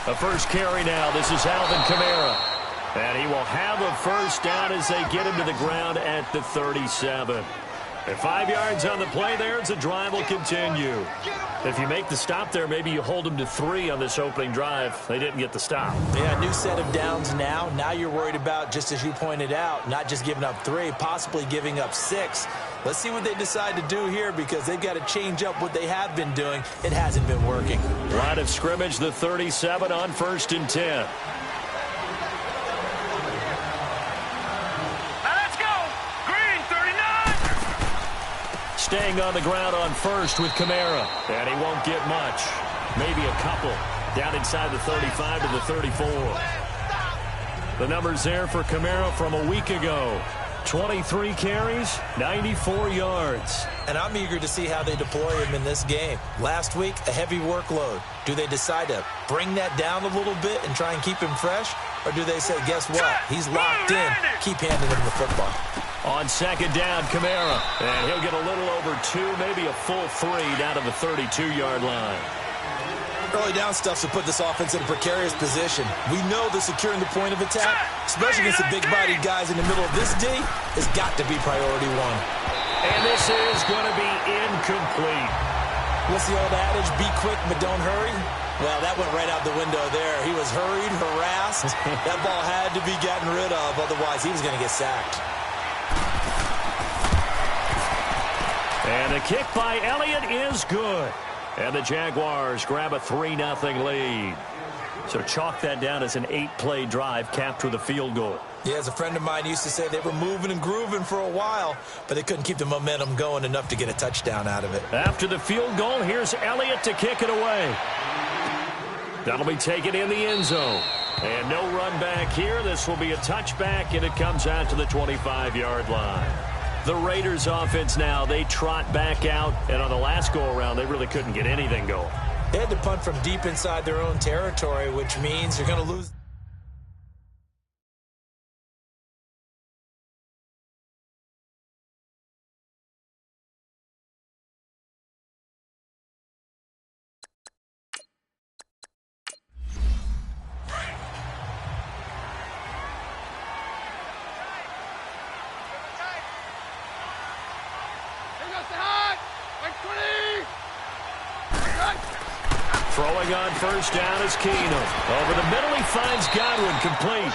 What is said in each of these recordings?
A first carry now. This is Alvin Kamara. And he will have a first down as they get him to the ground at the 37. And 5 yards on the play there as the drive will continue. If you make the stop there, maybe you hold them to 3 on this opening drive. They didn't get the stop. Yeah, new set of downs now. Now you're worried about, just as you pointed out, not just giving up 3, possibly giving up 6. Let's see what they decide to do here because they've got to change up what they have been doing. It hasn't been working. Line of scrimmage, the 37 on 1st and 10. Staying on the ground on 1st with Kamara. And he won't get much. Maybe a couple. Down inside the 35 to the 34. The numbers there for Kamara from a week ago. 23 carries, 94 yards. And I'm eager to see how they deploy him in this game. Last week, a heavy workload. Do they decide to bring that down a little bit and try and keep him fresh? Or do they say, guess what? He's locked in. Keep handing him the football. On 2nd down, Kamara. And he'll get a little over 2, maybe a full 3 down to the 32-yard line. Early down stuff to put this offense in a precarious position. We know that securing the point of attack, especially against the big-bodied guys in the middle of this D, has got to be priority 1. And this is going to be incomplete. What's the old adage? Be quick, but don't hurry. Well, that went right out the window there. He was hurried, harassed. That ball had to be gotten rid of, otherwise he was going to get sacked. And the kick by Elliott is good. And the Jaguars grab a 3-0 lead. So chalk that down as an 8-play drive capped with a field goal. Yeah, as a friend of mine used to say, they were moving and grooving for a while, but they couldn't keep the momentum going enough to get a touchdown out of it. After the field goal, here's Elliott to kick it away. That'll be taken in the end zone. And no run back here. This will be a touchback, and it comes out to the 25-yard line. The Raiders offense now, they trot back out, and on the last go-around, they really couldn't get anything going. They had to punt from deep inside their own territory, which means you're going to lose. Throwing on 1st down is Keenum. Over the middle, he finds Godwin complete.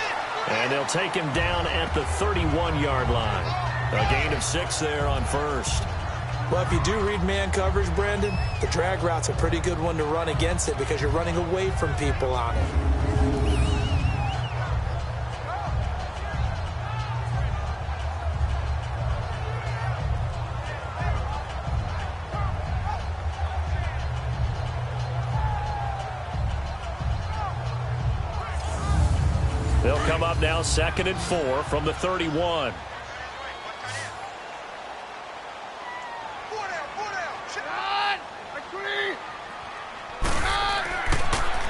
And they'll take him down at the 31-yard line. A gain of 6 there on 1st. Well, if you do read man coverage, Brandon, the drag route's a pretty good one to run against it because you're running away from people on it. They'll come up now 2nd and 4 from the 31.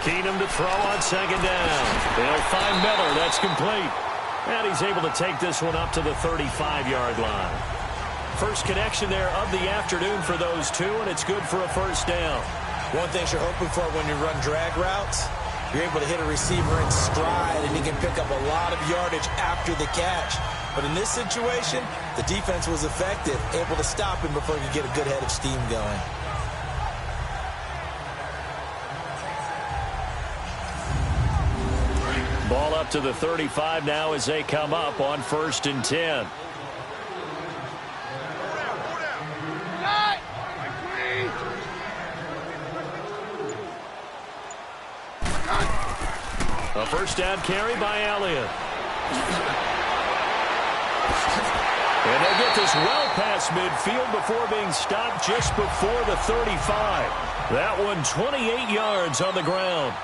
Keenum to throw on 2nd down. They'll find Miller. That's complete. And he's able to take this one up to the 35-yard line. First connection there of the afternoon for those two, and it's good for a first down. One thing you're hoping for when you run drag routes, you're able to hit a receiver in stride, and he can pick up a lot of yardage after the catch. But in this situation, the defense was effective, able to stop him before he could get a good head of steam going. Ball up to the 35 now as they come up on 1st and 10. A first down carry by Elliott. And they get this well past midfield before being stopped just before the 35. That one 28 yards on the ground.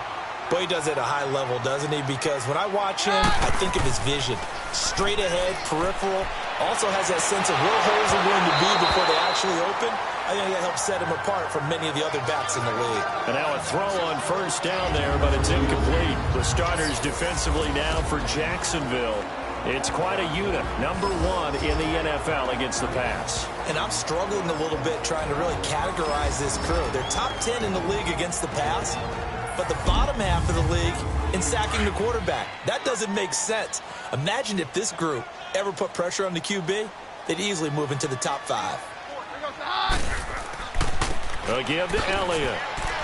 Boy, he does it at a high level, doesn't he? Because when I watch him, I think of his vision. Straight ahead, peripheral. Also has that sense of where holes are going to be before they actually open. I think that helps set him apart from many of the other backs in the league. And now a throw on first down there, but it's incomplete. The starters defensively now for Jacksonville. It's quite a unit, number 1 in the NFL against the pass. And I'm struggling a little bit trying to really categorize this crew. They're top 10 in the league against the pass. but the bottom half of the league in sacking the quarterback. That doesn't make sense. Imagine if this group ever put pressure on the QB, they'd easily move into the top 5. A give to Elliott.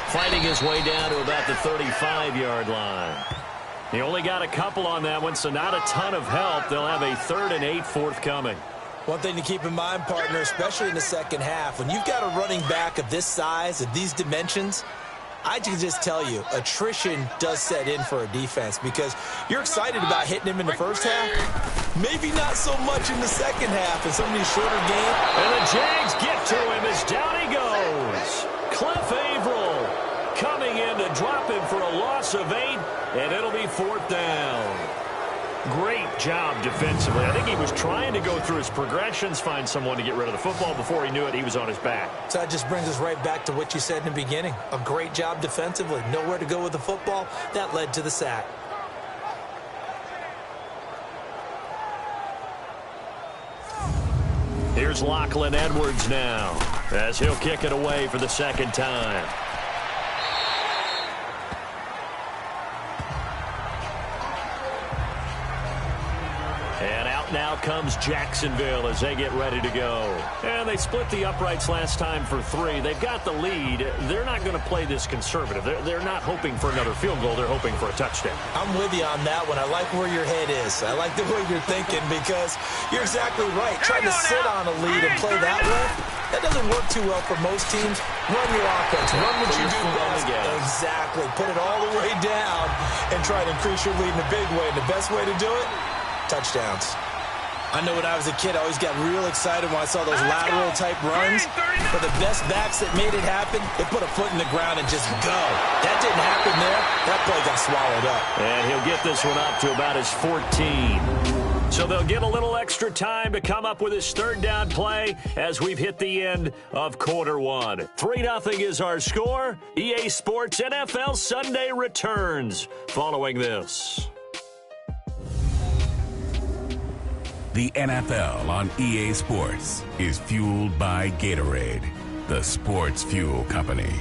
Fighting his way down to about the 35-yard line. He only got a couple on that one, so not a ton of help. They'll have a 3rd and 8 forthcoming. One thing to keep in mind, partner, especially in the second half, when you've got a running back of this size, of these dimensions, I can just tell you, attrition does set in for a defense because you're excited about hitting him in the first half. Maybe not so much in the second half in some of these shorter games. And the Jags get to him as down he goes. Cliff Averill coming in to drop him for a loss of 8, and it'll be 4th down. Great job defensively. I think he was trying to go through his progressions, find someone to get rid of the football. Before he knew it, he was on his back. So that just brings us right back to what you said in the beginning. A great job defensively. Nowhere to go with the football. That led to the sack. Here's Lachlan Edwards now as he'll kick it away for the second time. And out now comes Jacksonville as they get ready to go. And they split the uprights last time for 3. They've got the lead. They're not going to play this conservative. They're not hoping for another field goal. They're hoping for a touchdown. I'm with you on that one. I like where your head is. I like the way you're thinking because you're exactly right. Trying to sit on a lead and play that way, that doesn't work too well for most teams. Run your offense. Run what you do best. Exactly. Put it all the way down and try to increase your lead in a big way. And the best way to do it, touchdowns. I know when I was a kid, I always got real excited when I saw those lateral-type runs. But the best backs that made it happen, they put a foot in the ground and just go. That didn't happen there. That play got swallowed up. And he'll get this one up to about his 14. So they'll get a little extra time to come up with his 3rd down play as we've hit the end of quarter 1. 3-0 is our score. EA Sports NFL Sunday returns following this. The NFL on EA Sports is fueled by Gatorade, the sports fuel company.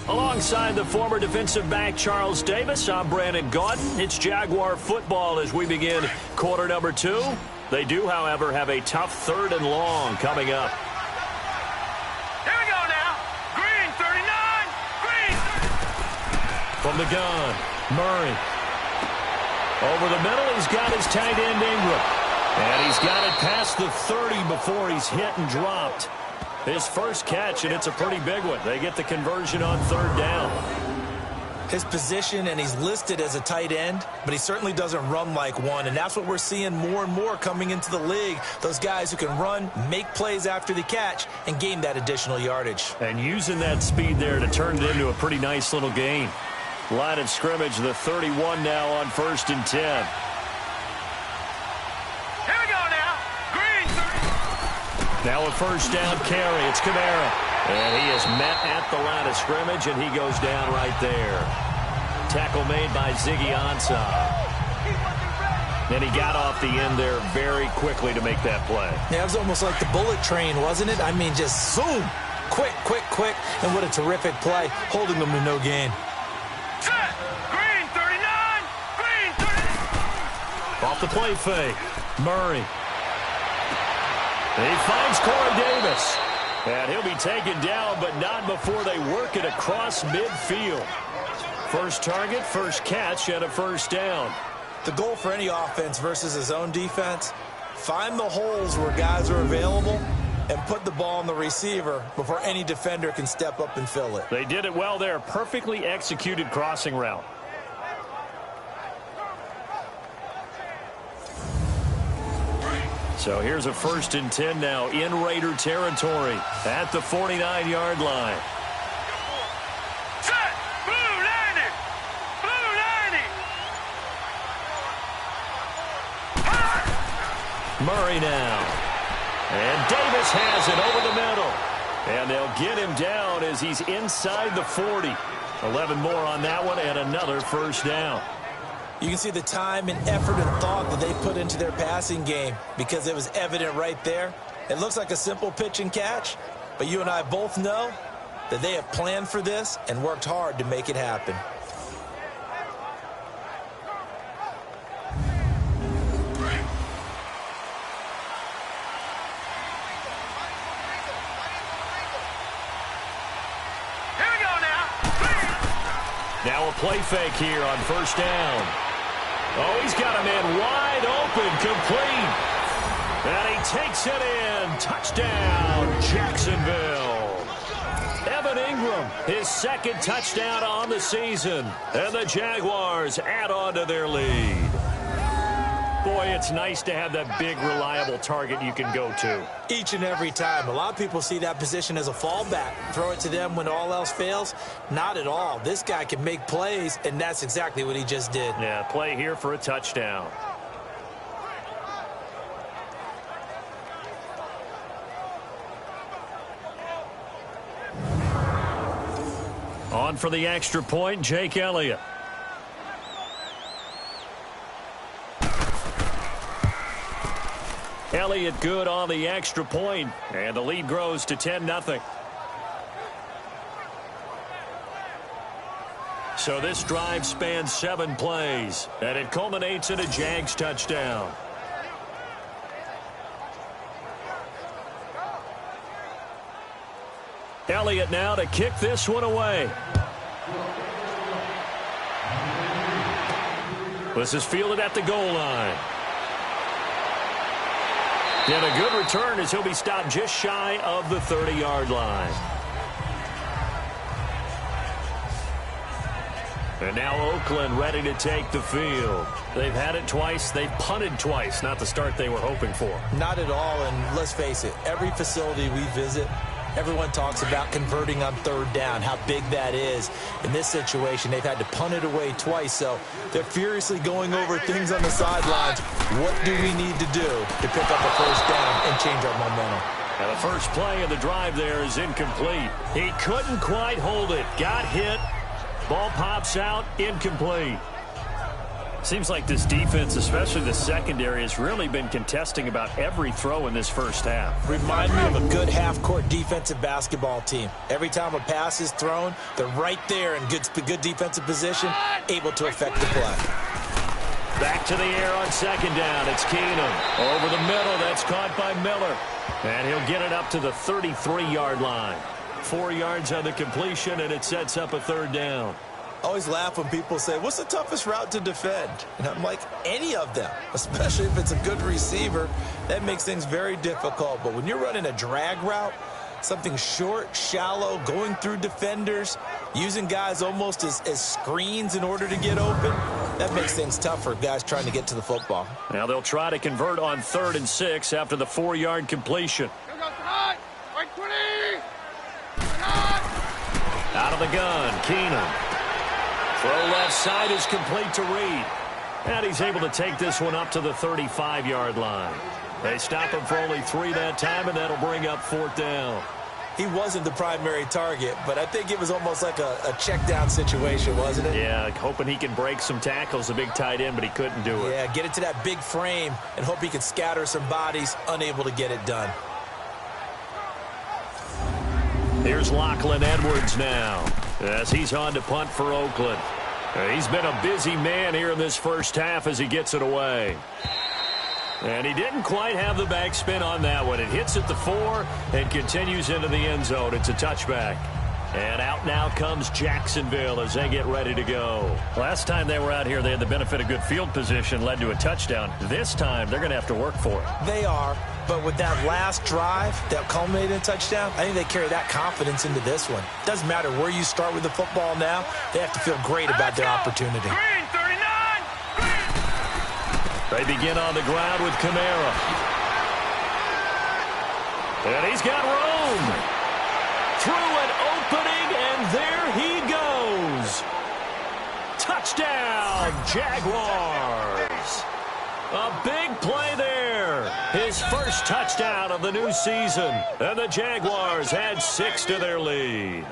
Alongside the former defensive back Charles Davis, I'm Brandon Gaudin. It's Jaguar football as we begin quarter number 2. They do, however, have a tough 3rd and long coming up. Here we go now. Green, 39. Green. From the gun, Murray. Over the middle, he's got his tight end Ingram. And he's got it past the 30 before he's hit and dropped. His first catch, and it's a pretty big one. They get the conversion on 3rd down. His position, and he's listed as a tight end, but he certainly doesn't run like one, and that's what we're seeing more and more coming into the league. Those guys who can run, make plays after the catch, and gain that additional yardage. And using that speed there to turn it into a pretty nice little gain. Line of scrimmage, the 31 now on 1st and 10. Now a 1st down carry. It's Kamara. And he is met at the line of scrimmage, and he goes down right there. Tackle made by Ziggy Ansah. And he got off the end there very quickly to make that play. Yeah, it was almost like the bullet train, wasn't it? I mean, just zoom. Quick, quick, quick. And what a terrific play, holding them to no gain. Set. Green, 39. Green, 39. Off the play fake. Murray. He finds Corey Davis. And he'll be taken down, but not before they work it across midfield. First target, first catch, and a 1st down. The goal for any offense versus his own defense, find the holes where guys are available and put the ball on the receiver before any defender can step up and fill it. They did it well there. Perfectly executed crossing route. So here's a 1st and 10 now in Raider territory at the 49-yard line. Set. Blue 90. Blue 90. Murray now. And Davis has it over the middle. And they'll get him down as he's inside the 40. 11 more on that one and another 1st down. You can see the time and effort and thought that they put into their passing game because it was evident right there. It looks like a simple pitch and catch, but you and I both know that they have planned for this and worked hard to make it happen. Now a play fake here on first down. Oh, he's got a man wide open, complete. And he takes it in. Touchdown, Jacksonville. Evan Ingram, his second touchdown on the season. And the Jaguars add on to their lead. Boy, it's nice to have that big, reliable target you can go to. Each and every time. A lot of people see that position as a fallback. Throw it to them when all else fails. Not at all. This guy can make plays, and that's exactly what he just did. Yeah, play here for a touchdown. On for the extra point, Jake Elliott. Elliott good on the extra point, and the lead grows to 10-0. So this drive spans 7 plays, and it culminates in a Jags touchdown. Elliott now to kick this one away. This is fielded at the goal line. And a good return as he'll be stopped just shy of the 30-yard line. And now Oakland ready to take the field. They've had it twice. They've punted twice. Not the start they were hoping for. Not at all, and let's face it, every facility we visit, everyone talks about converting on third down, how big that is. In this situation, they've had to punt it away twice, so they're furiously going over things on the sidelines. What do we need to do to pick up a first down and change our momentum? Now the first play of the drive there is incomplete. He couldn't quite hold it. Got hit. Ball pops out. Incomplete. Seems like this defense, especially the secondary, has really been contesting about every throw in this first half. Remind me of a good half-court defensive basketball team. Every time a pass is thrown, they're right there in good defensive position, able to affect the play. Back to the air on second down. It's Keenum. Over the middle. That's caught by Miller. And he'll get it up to the 33-yard line. 4 yards on the completion, and it sets up a third down. I always laugh when people say, what's the toughest route to defend? And I'm like, any of them, especially if it's a good receiver. That makes things very difficult. But when you're running a drag route, something short, shallow, going through defenders, using guys almost as screens in order to get open, that makes things tough for guys trying to get to the football. Now they'll try to convert on 3rd and 6 after the 4-yard completion. Out of the gun, Keenum. Throw left side is complete to Reed. And he's able to take this one up to the 35-yard line. They stop him for only 3 that time, and that'll bring up 4th down. He wasn't the primary target, but I think it was almost like a check-down situation, wasn't it? Yeah, hoping he can break some tackles, a big tight end, but he couldn't do it. Yeah, get it to that big frame and hope he could scatter some bodies, unable to get it done. Here's Lachlan Edwards now as he's on to punt for Oakland. He's been a busy man here in this first half as he gets it away. And he didn't quite have the backspin on that one. It hits at the 4 and continues into the end zone. It's a touchback. And out now comes Jacksonville as they get ready to go. Last time they were out here, they had the benefit of good field position, led to a touchdown. This time, they're going to have to work for it. They are, but with that last drive that culminated in a touchdown, I think they carry that confidence into this one. Doesn't matter where you start with the football now, they have to feel great about their opportunity. Green 39. They begin on the ground with Kamara. And he's got room. Through an opening, and there he goes. Touchdown, Jaguars. A big play there. His first touchdown of the new season. And the Jaguars add 6 to their lead.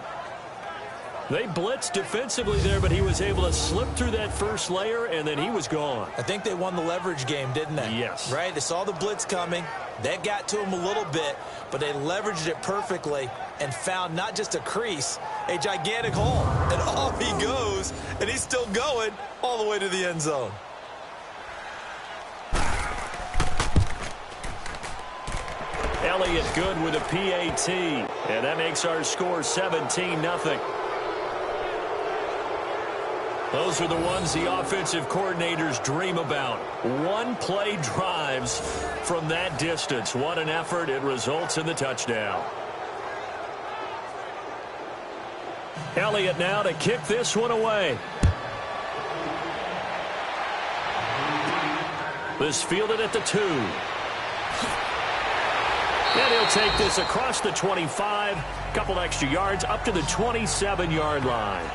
They blitzed defensively there, but he was able to slip through that first layer, and then he was gone. I think they won the leverage game, didn't they? Yes. Right? They saw the blitz coming. That got to him a little bit, but they leveraged it perfectly and found not just a crease, a gigantic hole. And off he goes, and he's still going all the way to the end zone. Elliott good with a PAT, and that makes our score 17-0. Those are the ones the offensive coordinators dream about. One-play drives from that distance. What an effort. It results in the touchdown. Elliott now to kick this one away. This fielded at the 2. And he'll take this across the 25. Couple extra yards up to the 27-yard line.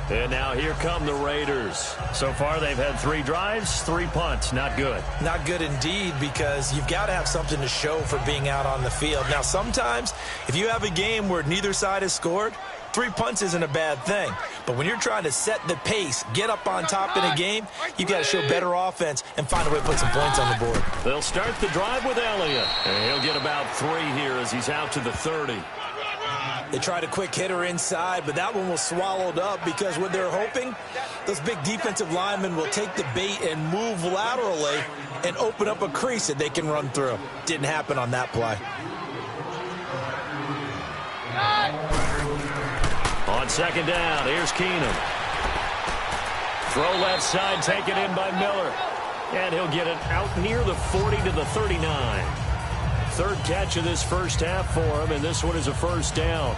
And now here come the Raiders. So far they've had 3 drives, 3 punts. Not good. Not good indeed, because you've got to have something to show for being out on the field. Now, sometimes if you have a game where neither side has scored, 3 punts isn't a bad thing. But when you're trying to set the pace, get up on top in a game, you've got to show better offense and find a way to put some points on the board. They'll start the drive with Elliott. And he'll get about 3 here as he's out to the 30. They tried a quick hitter inside, but that one was swallowed up because what they're hoping, those big defensive linemen will take the bait and move laterally and open up a crease that they can run through. Didn't happen on that play. On second down, here's Keenum. Throw left side, taken in by Miller. And he'll get it out near the 40 to the 39. Third catch of this first half for him, and this one is a first down.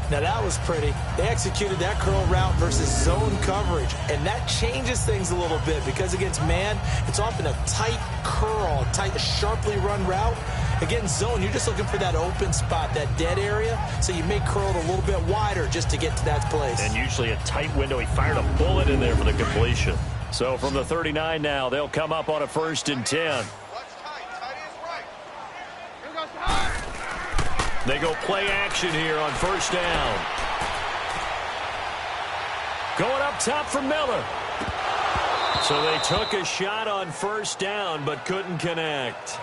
Now that was pretty. They executed that curl route versus zone coverage, and that changes things a little bit because against man, it's often a tight curl, tight, sharply run route. Against zone, you're just looking for that open spot, that dead area, so you may curl it a little bit wider just to get to that place. And usually a tight window. He fired a bullet in there for the completion. So from the 39 now, they'll come up on a 1st and 10. They go play action here on first down. Going up top for Miller. So they took a shot on first down but couldn't connect.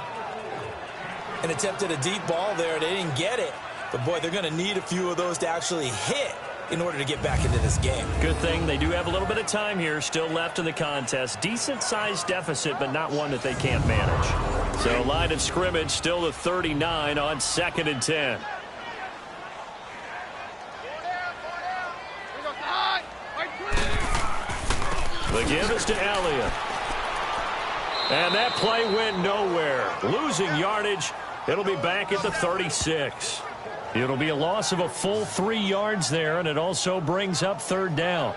And attempted a deep ball there. They didn't get it. But, boy, they're going to need a few of those to actually hit in order to get back into this game. Good thing they do have a little bit of time here still left in the contest. Decent-sized deficit, but not one that they can't manage. So line of scrimmage still the 39 on 2nd and 10. The give is to Elliott. And that play went nowhere. Losing yardage. It'll be back at the 36. It'll be a loss of a full 3 yards there, and it also brings up 3rd down.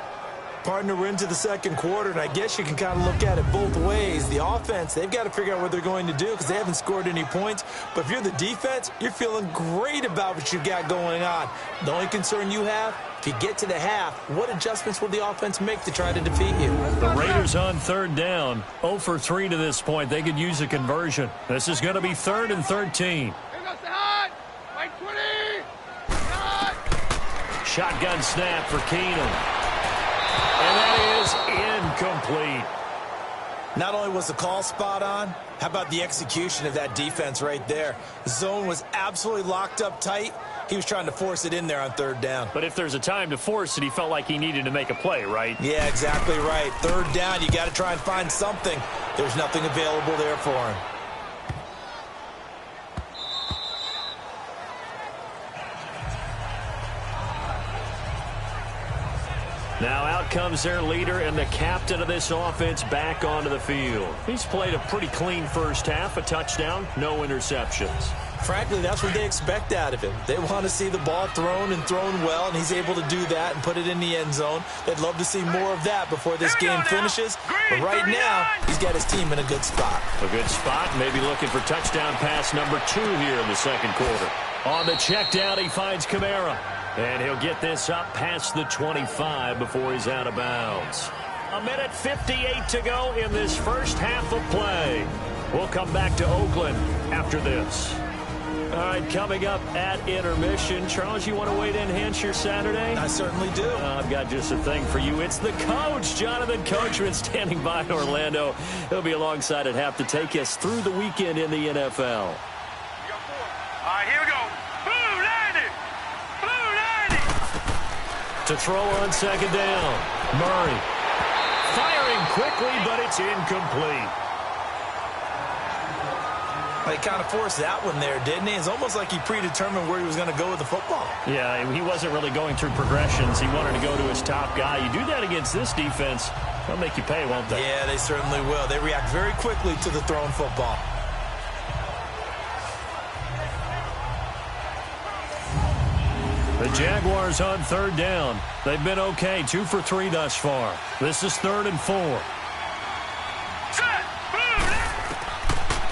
Partner, we're into the second quarter, and I guess you can kind of look at it both ways. The offense, they've got to figure out what they're going to do because they haven't scored any points. But if you're the defense, you're feeling great about what you've got going on. The only concern you have, if you get to the half, what adjustments will the offense make to try to defeat you? The Raiders on 3rd down, 0 for 3 to this point. They could use a conversion. This is going to be 3rd and 13. Shotgun snap for Keenum. And that is incomplete. Not only was the call spot on, how about the execution of that defense right there? The zone was absolutely locked up tight. He was trying to force it in there on 3rd down. But if there's a time to force it, he felt like he needed to make a play, right? Yeah, exactly right. 3rd down, you got to try and find something. There's nothing available there for him. Now out comes their leader and the captain of this offense back onto the field. He's played a pretty clean first half, a touchdown, no interceptions. Frankly, that's what they expect out of him. They want to see the ball thrown and thrown well, and he's able to do that and put it in the end zone. They'd love to see more of that before this game finishes. But right now, he's got his team in a good spot. A good spot, maybe looking for touchdown pass number 2 here in the second quarter. On the check down, he finds Kamara. And he'll get this up past the 25 before he's out of bounds. 1:58 to go in this first half of play. We'll come back to Oakland after this. All right, coming up at intermission. Charles, you want to wait and enhance your Saturday? I certainly do. I've got just a thing for you. It's the coach, Jonathan Coachman, standing by in Orlando. He'll be alongside at half to take us through the weekend in the NFL. All right, here we go. Blue 90. Blue 90. To throw on second down. Murray. Firing quickly, but it's incomplete. He kind of forced that one there, didn't he? It's almost like he predetermined where he was going to go with the football. Yeah, he wasn't really going through progressions. He wanted to go to his top guy. You do that against this defense, they'll make you pay, won't they? Yeah, they certainly will. They react very quickly to the thrown football. The Jaguars on third down. They've been okay, 2 for 3 thus far. This is 3rd and 4.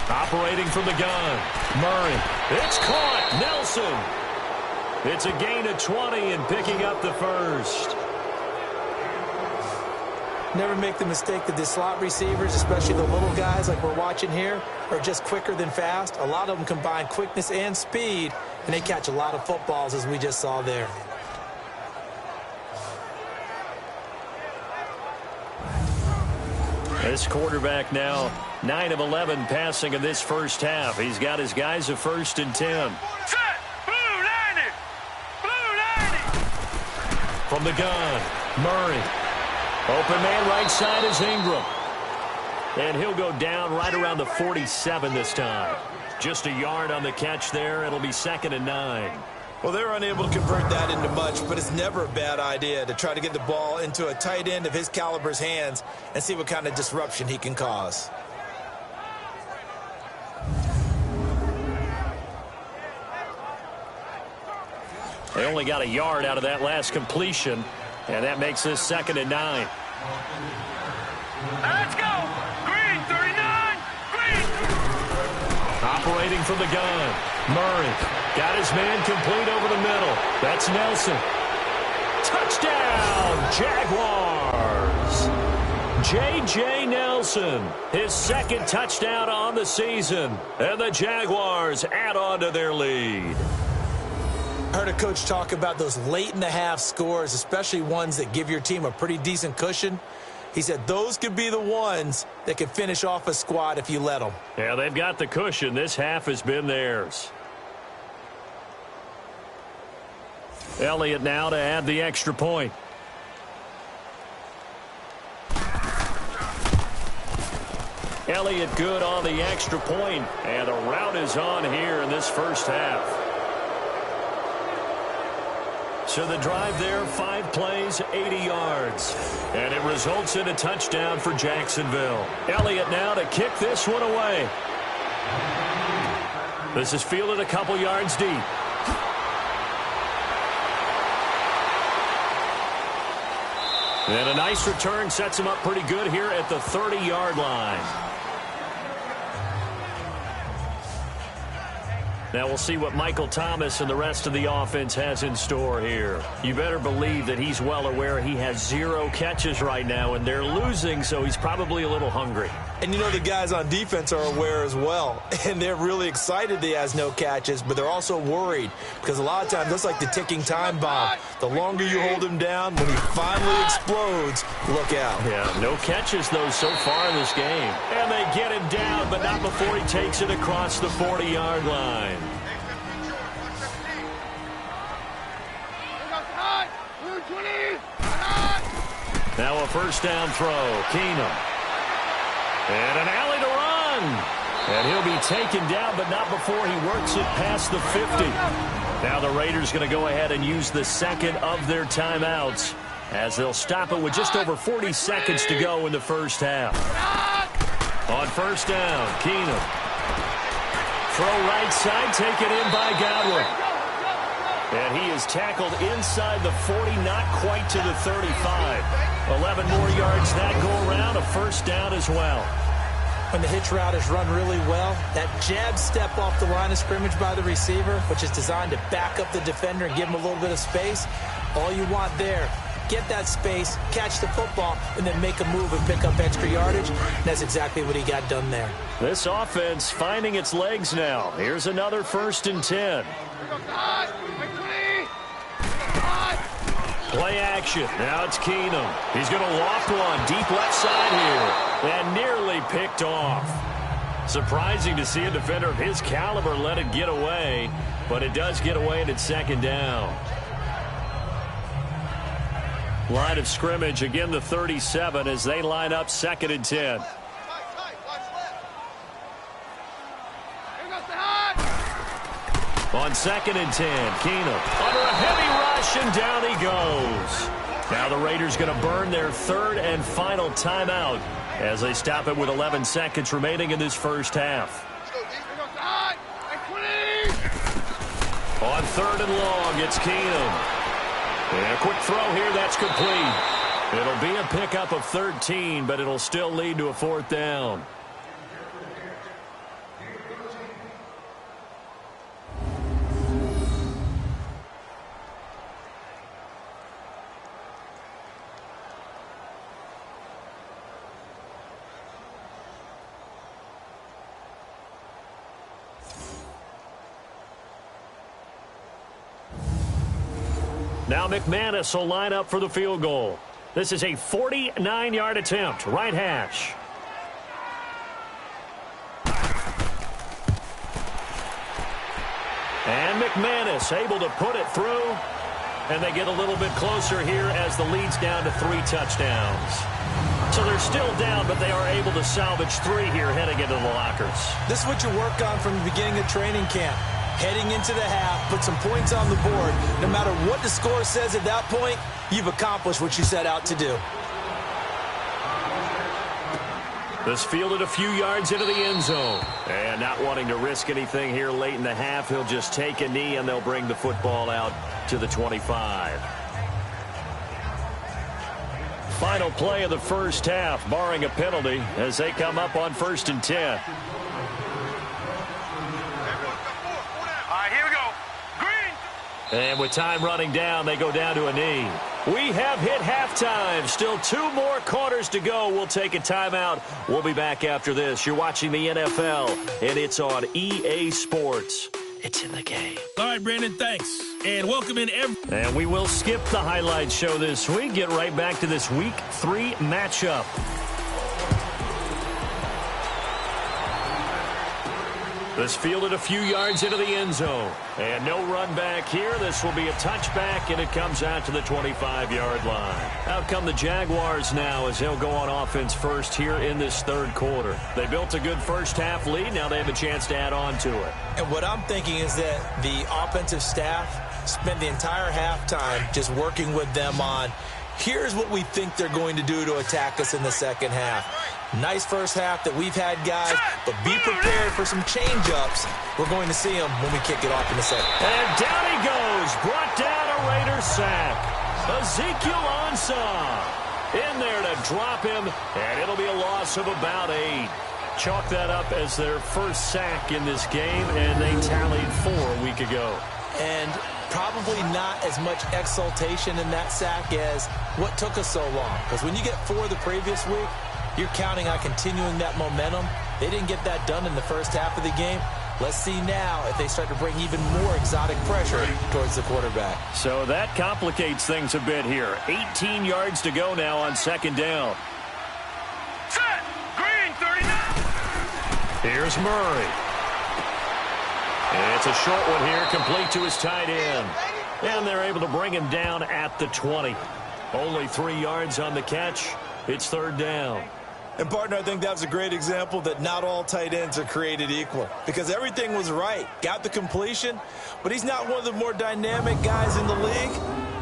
Operating from the gun. Murray. It's caught. Nelson. It's a gain of 20 and picking up the first. Never make the mistake that the slot receivers, especially the little guys like we're watching here, are just quicker than fast. A lot of them combine quickness and speed, and they catch a lot of footballs, as we just saw there. This quarterback now 9 of 11 passing in this first half. He's got his guys a 1st and 10. Set! Blue 90! Blue 90! From the gun, Murray. Open man right side is Ingram. And he'll go down right around the 47 this time. Just a yard on the catch there. It'll be 2nd and 9. Well, they're unable to convert that into much, but it's never a bad idea to try to get the ball into a tight end of his caliber's hands and see what kind of disruption he can cause. They only got a yard out of that last completion, and that makes this 2nd and 9. Let's go! Green 39! Green! Operating from the gun, Murray. Got his man complete over the middle. That's Nelson. Touchdown, Jaguars. J.J. Nelson, his 2nd touchdown on the season. And the Jaguars add on to their lead. I heard a coach talk about those late-in-the-half scores, especially ones that give your team a pretty decent cushion. He said those could be the ones that can finish off a squad if you let them. Yeah, they've got the cushion. This half has been theirs. Elliott now to add the extra point. Elliott good on the extra point, and the route is on here in this first half. So the drive there, 5 plays, 80 yards. And it results in a touchdown for Jacksonville. Elliott now to kick this one away. This is fielded a couple yards deep. And a nice return sets him up pretty good here at the 30-yard line. Now we'll see what Michael Thomas and the rest of the offense has in store here. You better believe that he's well aware he has 0 catches right now, and they're losing, so he's probably a little hungry. And you know the guys on defense are aware as well. And they're really excited that he has no catches, but they're also worried because a lot of times that's like the ticking time bomb. The longer you hold him down, when he finally explodes, look out. Yeah, no catches, though, so far in this game. And they get him down, but not before he takes it across the 40-yard line. Now a first down throw. Keenum. And an alley to run. And he'll be taken down, but not before he works it past the 50. Now the Raiders going to go ahead and use the 2nd of their timeouts as they'll stop it with just over 40 seconds to go in the first half. On first down, Keenum. Throw right side, taken in by Godwin. And he is tackled inside the 40, not quite to the 35. 11 more yards that go around, a first down as well. When the hitch route is run really well, that jab step off the line of scrimmage by the receiver, which is designed to back up the defender and give him a little bit of space, all you want there, get that space, catch the football, and then make a move and pick up extra yardage. And that's exactly what he got done there. This offense finding its legs now. Here's another 1st and 10. Play action. Now it's Keenum. He's going to loft one deep left side here. And nearly picked off. Surprising to see a defender of his caliber let it get away. But it does get away and it's 2nd down. Line of scrimmage, again the 37 as they line up 2nd and 10. On 2nd and 10, Keenum under a heavy rush, and down he goes. Now the Raiders going to burn their 3rd and final timeout as they stop it with 11 seconds remaining in this first half. On 3rd and long, it's Keenum. And a quick throw here, that's complete. It'll be a pickup of 13, but it'll still lead to a 4th down. Now McManus will line up for the field goal. This is a 49-yard attempt, right hash. And McManus able to put it through. And they get a little bit closer here as the lead's down to 3 touchdowns. So they're still down, but they are able to salvage 3 here heading into the lockers. This is what you work on from the beginning of training camp. Heading into the half, put some points on the board. No matter what the score says at that point, you've accomplished what you set out to do. This fielded a few yards into the end zone. And not wanting to risk anything here late in the half, he'll just take a knee and they'll bring the football out to the 25. Final play of the first half, barring a penalty, as they come up on 1st and 10. And with time running down, they go down to a knee. We have hit halftime. Still 2 more quarters to go. We'll take a timeout. We'll be back after this. You're watching the NFL, and it's on EA Sports. It's in the game. All right, Brandon, thanks. And welcome in And we will skip the highlight show this week. Get right back to this Week 3 matchup. This fielded a few yards into the end zone. And no run back here. This will be a touchback, and it comes out to the 25-yard line. Out come the Jaguars now as they'll go on offense first here in this 3rd quarter. They built a good first half lead. Now they have a chance to add on to it. And what I'm thinking is that the offensive staff spent the entire halftime just working with them on, here's what we think they're going to do to attack us in the second half. Nice first half that we've had, guys, but be prepared for some change-ups. We're going to see them when we kick it off in a second. And down he goes. Brought down a Raiders sack. Ezekiel Ansah in there to drop him, and it'll be a loss of about 8. Chalk that up as their first sack in this game, and they tallied 4 a week ago. And probably not as much exultation in that sack as what took us so long. Because when you get 4 the previous week, you're counting on continuing that momentum. They didn't get that done in the first half of the game. Let's see now if they start to bring even more exotic pressure towards the quarterback. So that complicates things a bit here. 18 yards to go now on 2nd down. Set. Green, 39. Here's Murray. It's a short one here, complete to his tight end. And they're able to bring him down at the 20. Only 3 yards on the catch. It's 3rd down. And, partner, I think that was a great example that not all tight ends are created equal. Because everything was right. Got the completion, but he's not one of the more dynamic guys in the league.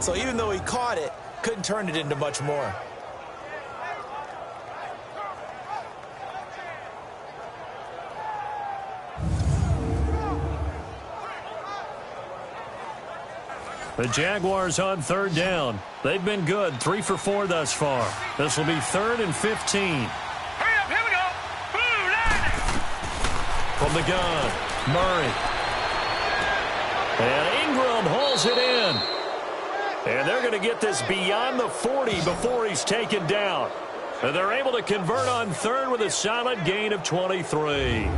So even though he caught it, couldn't turn it into much more. The Jaguars on 3rd down. They've been good, 3 for 4 thus far. This will be 3rd and 15. Hurry up, here we go. Blue line. From the gun, Murray. And Ingram hauls it in. And they're going to get this beyond the 40 before he's taken down. And they're able to convert on 3rd with a solid gain of 23.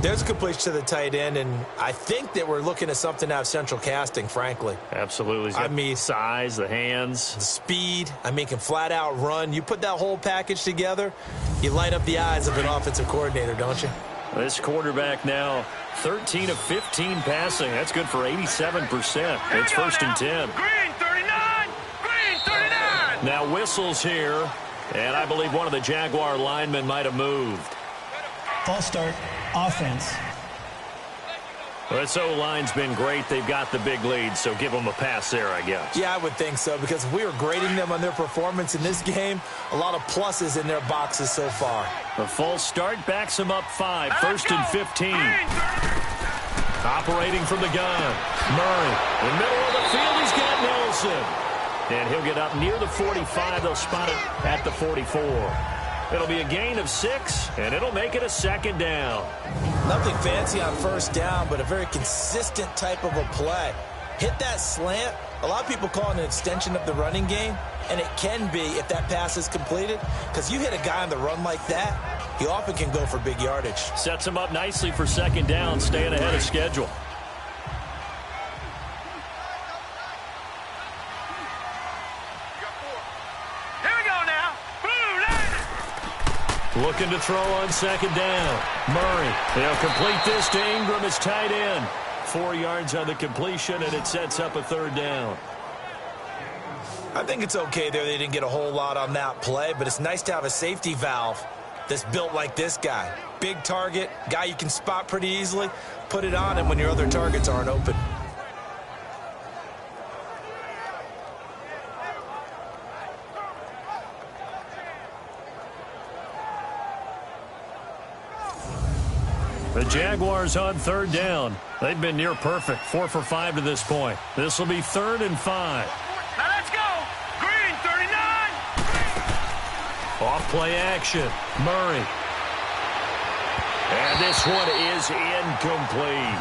There's a completion to the tight end, and I think that we're looking at something out of central casting, frankly. Absolutely. I mean, size, the hands. The speed. I mean, can flat out run. You put that whole package together, you light up the eyes of an offensive coordinator, don't you? This quarterback now, 13 of 15 passing. That's good for 87%. It's 1st and 10. Green, 39. Green, 39. Now whistles here, and I believe one of the Jaguar linemen might have moved. False start, offense. Well, this O-line's been great. They've got the big lead, so give them a pass there, I guess. Yeah, I would think so, because if we were grading them on their performance in this game, a lot of pluses in their boxes so far. A false start backs them up 5, first and 15. Operating from the gun. Murray, in the middle of the field, he's got Nelson. And he'll get up near the 45. They'll spot it at the 44. It'll be a gain of 6, and it'll make it a second down. Nothing fancy on first down, but a very consistent type of a play. Hit that slant. A lot of people call it an extension of the running game, and it can be if that pass is completed, because you hit a guy on the run like that, he often can go for big yardage. Sets him up nicely for second down, staying ahead of schedule. Looking to throw on second down. Murray, they'll complete this to Ingram as tight end. 4 yards on the completion, and it sets up a third down. I think it's okay there. They didn't get a whole lot on that play, but it's nice to have a safety valve that's built like this guy. Big target, guy you can spot pretty easily. Put it on him when your other targets aren't open. The Jaguars on third down. They've been near perfect, 4 for 5 to this point. This will be 3rd and 5. Now let's go. Green, 39. Off play action. Murray. And this one is incomplete.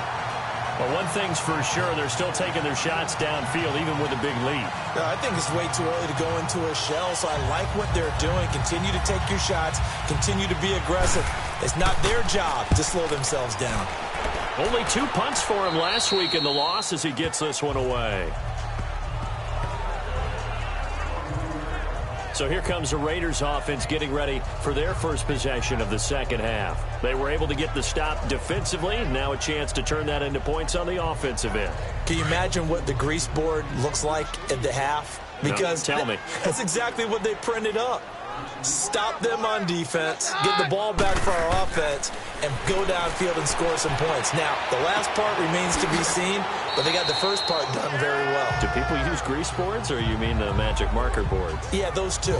Well, one thing's for sure, they're still taking their shots downfield, even with a big lead. No, I think it's way too early to go into a shell, so I like what they're doing. Continue to take your shots. Continue to be aggressive. It's not their job to slow themselves down. Only 2 punts for him last week in the loss as he gets this one away. So here comes the Raiders offense getting ready for their first possession of the second half. They were able to get the stop defensively. Now a chance to turn that into points on the offensive end. Can you imagine what the grease board looks like at the half? Because no, tell me. That's exactly what they printed up. Stop them on defense, get the ball back for our offense, and go downfield and score some points. Now, the last part remains to be seen, but they got the first part done very well. Do people use grease boards, or you mean the magic marker boards? Yeah, those two.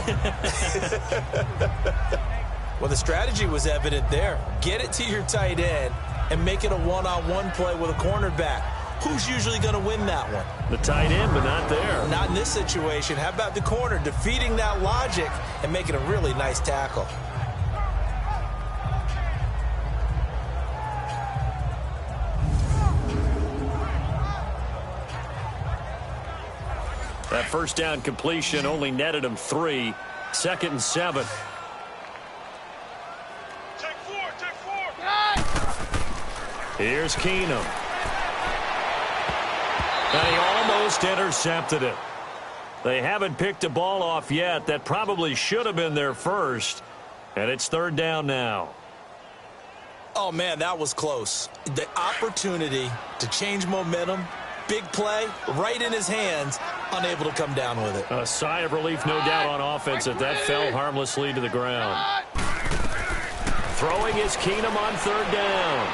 Well, the strategy was evident there. Get it to your tight end and make it a one-on-one play with a cornerback. Who's usually going to win that one? The tight end, but not there. Not in this situation. How about the corner defeating that logic and making a really nice tackle? That first down completion only netted him 3. 2nd and 7. Take 4, take 4. Here's Keenum. And he almost intercepted it. They haven't picked a ball off yet. That probably should have been their first. And it's 3rd down now. Oh, man, that was close. The opportunity to change momentum, big play, right in his hands, unable to come down with it. A sigh of relief, no doubt, on offense that fell harmlessly to the ground. Throwing is Keenum on 3rd down.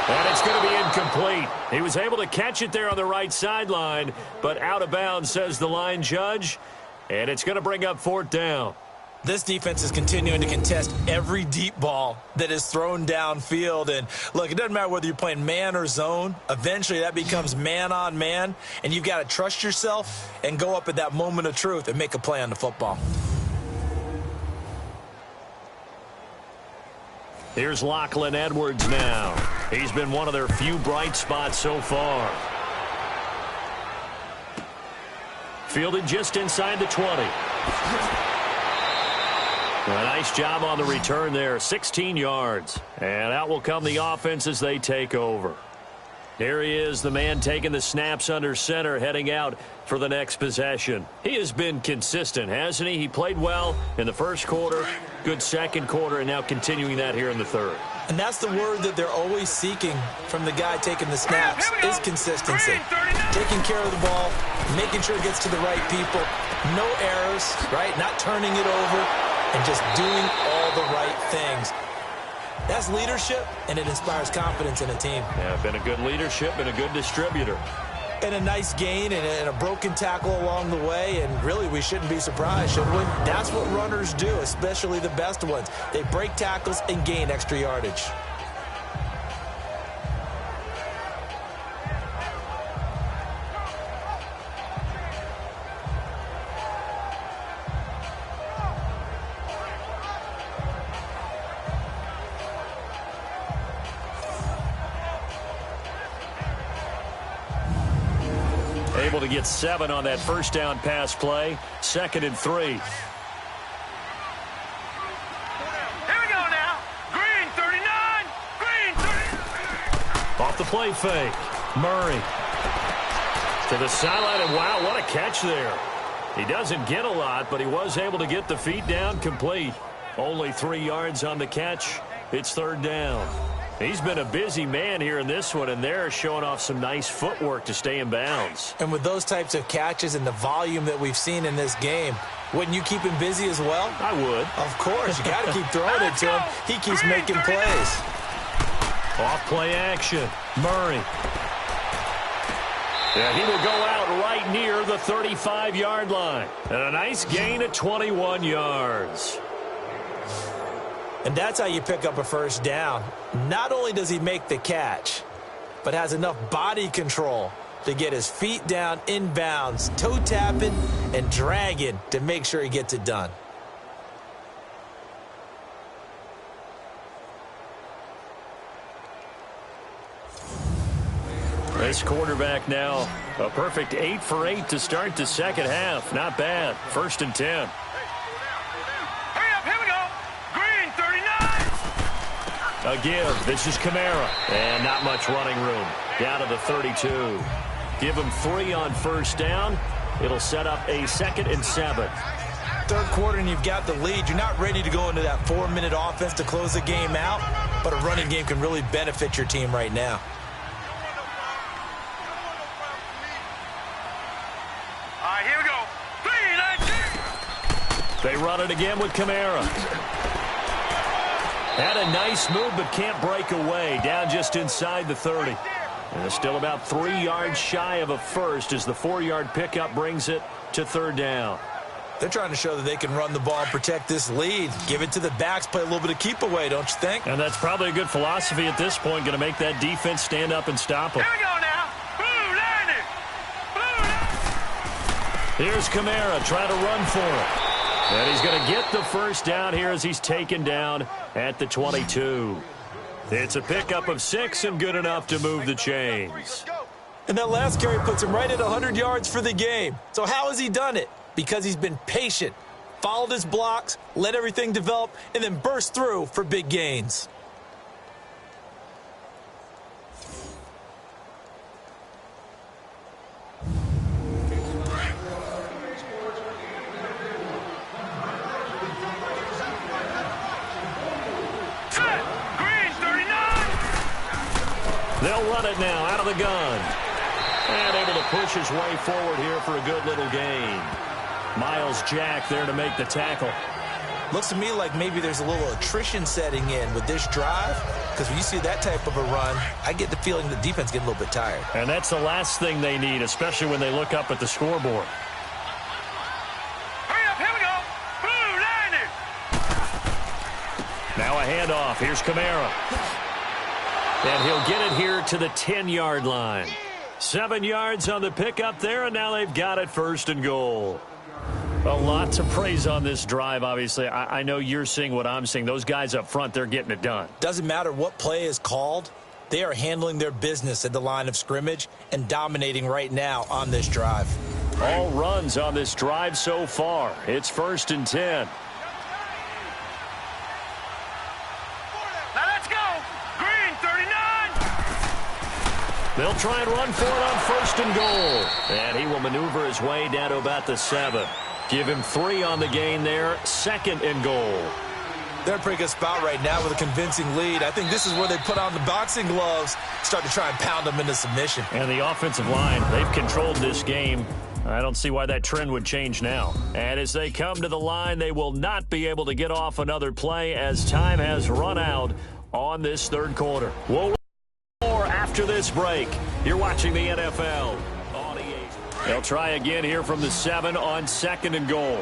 And it's going to be incomplete. He was able to catch it there on the right sideline, but out of bounds, says the line judge. And it's going to bring up 4th down. This defense is continuing to contest every deep ball that is thrown downfield. And, look, it doesn't matter whether you're playing man or zone. Eventually, that becomes man on man. And you've got to trust yourself and go up at that moment of truth and make a play on the football. Here's Lachlan Edwards now. He's been one of their few bright spots so far. Fielded just inside the 20. A nice job on the return there, 16 yards. And out will come the offense as they take over. Here he is, the man taking the snaps under center, heading out for the next possession. He has been consistent, hasn't he? He played well in the first quarter, good second quarter, and now continuing that here in the third. And that's the word that they're always seeking from the guy taking the snaps, is consistency. Taking care of the ball, making sure it gets to the right people, no errors, right? Not turning it over, and just doing all the right things. That's leadership, and it inspires confidence in a team. Yeah, been a good leadership and a good distributor. And a nice gain and a broken tackle along the way, and really we shouldn't be surprised, should we? That's what runners do, especially the best ones. They break tackles and gain extra yardage. Able to get 7 on that first down pass play. 2nd and 3. Here we go now. Green 39. Green 39. Off the play fake. Murray to the sideline, and wow, what a catch there. He doesn't get a lot, but he was able to get the feet down complete. Only 3 yards on the catch. It's 3rd down. He's been a busy man here in this one, and they're showing off some nice footwork to stay in bounds. And with those types of catches and the volume that we've seen in this game, wouldn't you keep him busy as well? I would. Of course. You got to keep throwing it to him. He keeps making plays. Off play action. Murray. Yeah, he will go out right near the 35-yard line. And a nice gain of 21 yards. And that's how you pick up a first down. Not only does he make the catch, but has enough body control to get his feet down inbounds, toe tapping and dragging to make sure he gets it done. This quarterback now, a perfect 8 for 8 to start the second half. Not bad. 1st and 10. A give. This is Kamara. And not much running room. Down to the 32. Give him 3 on first down. It'll set up a 2nd and 7. 3rd quarter and you've got the lead. You're not ready to go into that 4-minute offense to close the game out, but a running game can really benefit your team right now. All right, here we go. 3, 19. They run it again with Kamara. Had a nice move, but can't break away. Down just inside the 30. And it's still about 3 yards shy of a first as the 4-yard pickup brings it to 3rd down. They're trying to show that they can run the ball and protect this lead. Give it to the backs, play a little bit of keep away, don't you think? And that's probably a good philosophy at this point, going to make that defense stand up and stop them. Here we go now. Blue 90. Blue 90. Here's Kamara trying to run for it. And he's going to get the first down here as he's taken down at the 22. It's a pickup of 6 and good enough to move the chains. And that last carry puts him right at 100 yards for the game. So how has he done it? Because he's been patient, followed his blocks, let everything develop, and then burst through for big gains. They'll run it now out of the gun. And able to push his way forward here for a good little gain. Miles Jack there to make the tackle. Looks to me like maybe there's a little attrition setting in with this drive, because when you see that type of a run, I get the feeling the defense getting a little bit tired. And that's the last thing they need, especially when they look up at the scoreboard. Hurry up, here we go. Blue 90. Now a handoff. Here's Kamara. And he'll get it here to the 10-yard line. 7 yards on the pickup there, and now they've got it 1st and goal. A lot to praise on this drive, obviously. I know you're seeing what I'm seeing. Those guys up front, they're getting it done. Doesn't matter what play is called. They are handling their business at the line of scrimmage and dominating right now on this drive. All runs on this drive so far. It's 1st and 10. Now let's go. Green 39. They'll try and run for it on 1st and goal. And he will maneuver his way down to about the 7. Give him 3 on the gain there. 2nd and goal. They're in a pretty good spot right now with a convincing lead. I think this is where they put on the boxing gloves, start to try and pound them into submission. And the offensive line, they've controlled this game. I don't see why that trend would change now. And as they come to the line, they will not be able to get off another play as time has run out on this third quarter. We'll more after this break. You're watching the NFL on EA. They'll try again here from the 7 on 2nd and goal.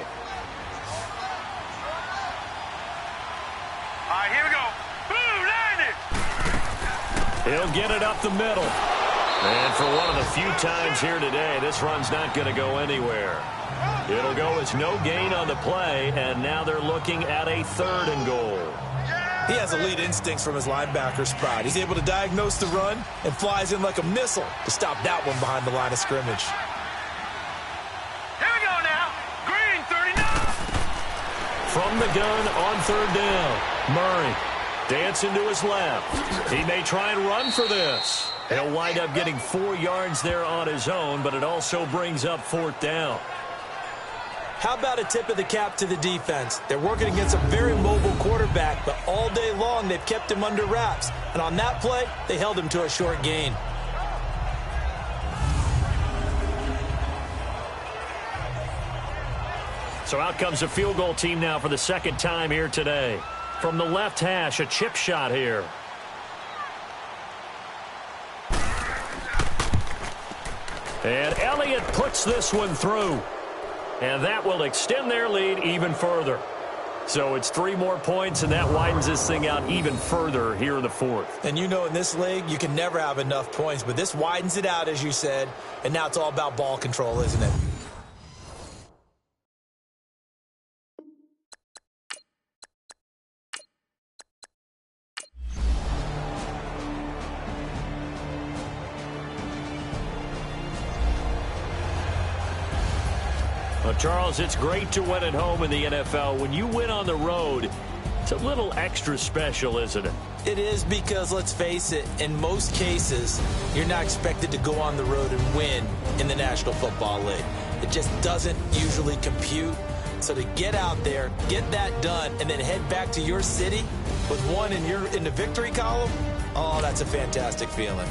All right, here we go. Blue 90. He'll get it up the middle. And for one of the few times here today, this run's not going to go anywhere. It'll go as no gain on the play, and now they're looking at a 3rd and goal. He has elite instincts from his linebacker spot. He's able to diagnose the run and flies in like a missile to stop that one behind the line of scrimmage. Here we go now. Green 39. From the gun on 3rd down, Murray dancing to his left. He may try and run for this. He'll wind up getting 4 yards there on his own, but it also brings up 4th down. How about a tip of the cap to the defense? They're working against a very mobile quarterback, but all day long they've kept him under wraps. And on that play, they held him to a short gain. So out comes a field goal team now for the 2nd time here today. From the left hash, a chip shot here. And Elliott puts this one through. And that will extend their lead even further. So it's 3 more points, and that widens this thing out even further here in the 4th. And you know in this league, you can never have enough points, but this widens it out, as you said, and now it's all about ball control, isn't it? Well, Charles, it's great to win at home in the NFL. When you win on the road, it's a little extra special, isn't it? It is because, let's face it, in most cases, you're not expected to go on the road and win in the National Football League. It just doesn't usually compute. So to get out there, get that done, and then head back to your city with one in the victory column, oh, that's a fantastic feeling.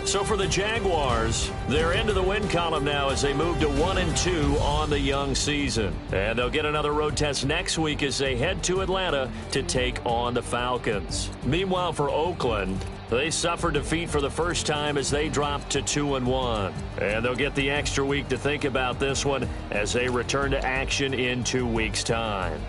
So for the Jaguars, they're into the win column now as they move to 1-2 on the young season. And they'll get another road test next week as they head to Atlanta to take on the Falcons. Meanwhile, for Oakland, they suffered defeat for the first time as they dropped to 2-1. And they'll get the extra week to think about this one as they return to action in 2 weeks' time.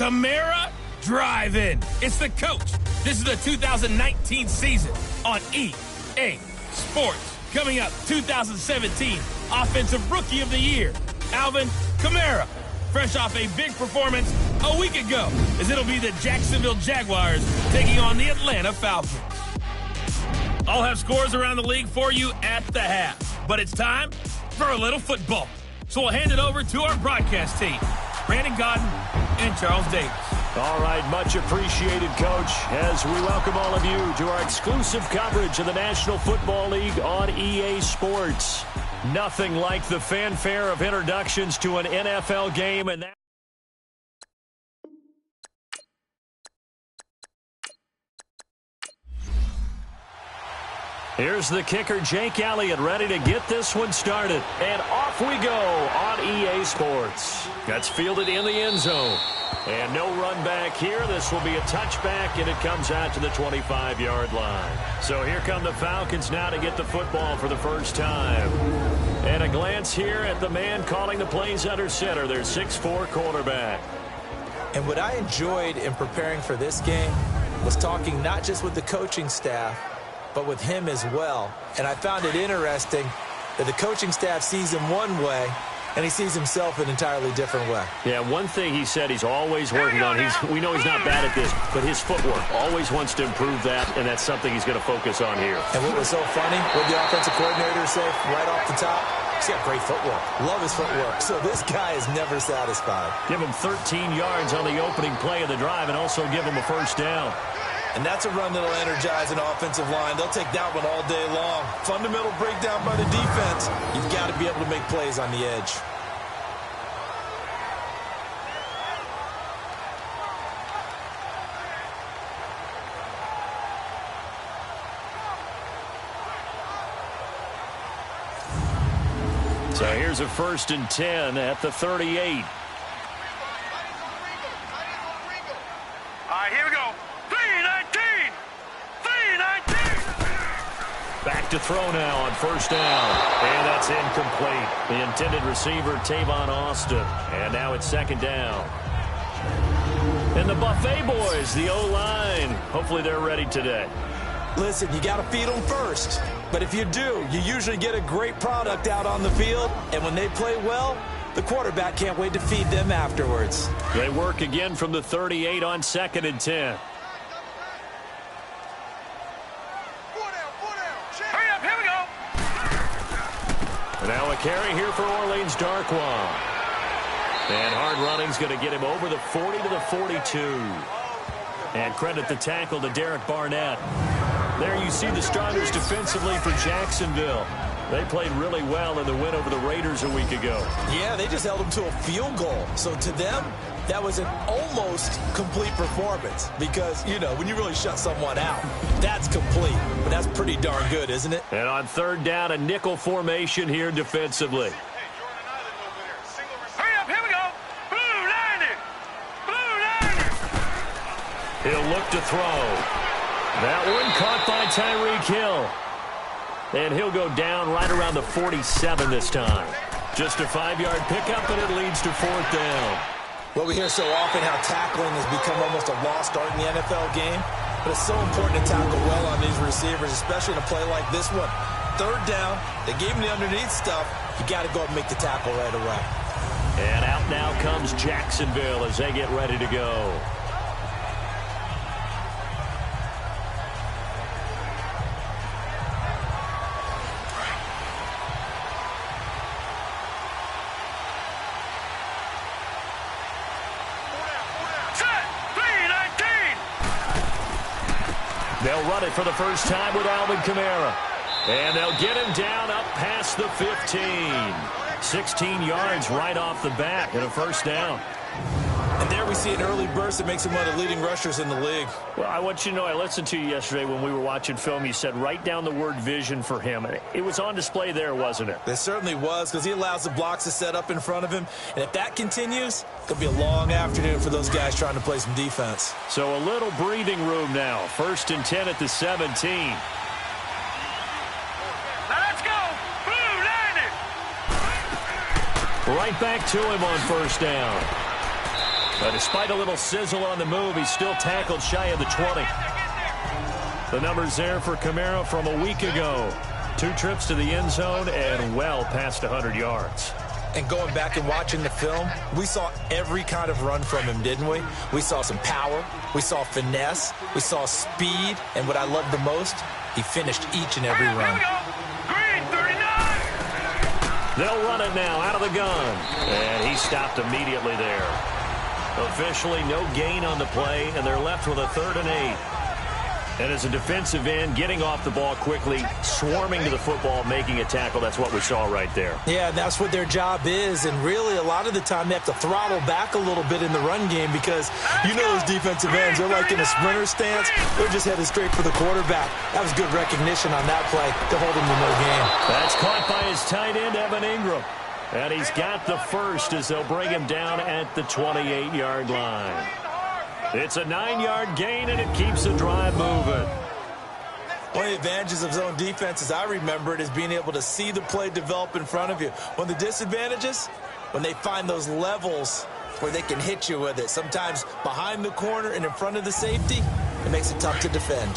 Camara Drive-In. It's the coach. This is the 2019 season on EA Sports. Coming up, 2017 Offensive Rookie of the Year, Alvin Kamara. Fresh off a big performance a week ago, as it'll be the Jacksonville Jaguars taking on the Atlanta Falcons. I'll have scores around the league for you at the half, but it's time for a little football. So we'll hand it over to our broadcast team, Brandon Godden and Charles Davis. All right, much appreciated, Coach, as we welcome all of you to our exclusive coverage of the National Football League on EA Sports. Nothing like the fanfare of introductions to an NFL game, and that here's the kicker, Jake Elliott, ready to get this one started. And off we go on EA Sports. That's fielded in the end zone. And no run back here. This will be a touchback, and it comes out to the 25-yard line. So here come the Falcons now to get the football for the first time. And a glance here at the man calling the plays under center, their 6'4" quarterback. And what I enjoyed in preparing for this game was talking not just with the coaching staff, but with him as well. And I found it interesting that the coaching staff sees him one way, and he sees himself an entirely different way. Yeah, one thing he said he's always working on, we know he's not bad at this, but his footwork, always wants to improve that, and that's something he's going to focus on here. And what was so funny, what the offensive coordinator said right off the top, he's got great footwork. Love his footwork. So this guy is never satisfied. Give him 13 yards on the opening play of the drive and also give him a first down. And that's a run that'll energize an offensive line. They'll take that one all day long. Fundamental breakdown by the defense. You've got to be able to make plays on the edge. So here's a 1st and 10 at the 38. All right, here we go. 3-19. 3-19. Back to throw now on first down. And that's incomplete. The intended receiver, Tavon Austin. And now it's 2nd down. And the Buffet boys, the O-line. Hopefully they're ready today. Listen, you got to feed them first. But if you do, you usually get a great product out on the field. And when they play well, the quarterback can't wait to feed them afterwards. They work again from the 38 on 2nd and 10. Hurry up, here we go. And now a carry here for Orleans Darkwa. And hard running's going to get him over the 40 to the 42. And credit the tackle to Derek Barnett. There you see the starters defensively for Jacksonville. They played really well in the win over the Raiders a week ago. Yeah, they just held them to a field goal. So to them, that was an almost complete performance because, you know, when you really shut someone out, that's complete. But that's pretty darn good, isn't it? And on third down, a nickel formation here defensively. Hurry up, here we go. Blue 90. Blue 90. He'll look to throw. That one caught by Tyreek Hill. And he'll go down right around the 47 this time. Just a 5-yard pickup, and it leads to fourth down. Well, we hear so often how tackling has become almost a lost art in the NFL game. But it's so important to tackle well on these receivers, especially in a play like this one. Third down, they gave him the underneath stuff. You got to go and make the tackle right away. And out now comes Jacksonville as they get ready to go. They'll run it for the first time with Alvin Kamara. And they'll get him down up past the 15. 16 yards right off the bat and a first down. And there we see an early burst that makes him one of the leading rushers in the league. Well, I want you to know, I listened to you yesterday when we were watching film. You said write down the word vision for him. It was on display there, wasn't it? It certainly was, because he allows the blocks to set up in front of him. And if that continues, it'll be a long afternoon for those guys trying to play some defense. So a little breathing room now. 1st and 10 at the 17. Let's go. Blue 90. Right back to him on first down. But despite a little sizzle on the move, he's still tackled shy of the 20. The numbers there for Kamara from a week ago. 2 trips to the end zone and well past 100 yards. And going back and watching the film, we saw every kind of run from him, didn't we? We saw some power. We saw finesse. We saw speed. And what I loved the most, he finished each and every run. Here we go. Green 39. They'll run it now out of the gun. And he stopped immediately there. Officially no gain on the play, and they're left with a 3rd and 8. And as a defensive end, getting off the ball quickly, swarming to the football, making a tackle, that's what we saw right there. Yeah, that's what their job is, and really a lot of the time they have to throttle back a little bit in the run game because you know those defensive ends, they're like in a sprinter stance. They're just headed straight for the quarterback. That was good recognition on that play to hold him to no gain. That's caught by his tight end, Evan Ingram. And he's got the first as they'll bring him down at the 28-yard line. It's a 9-yard gain, and it keeps the drive moving. One of the advantages of zone defense, as I remember it, is being able to see the play develop in front of you. One of the disadvantages, when they find those levels where they can hit you with it, sometimes behind the corner and in front of the safety, it makes it tough to defend.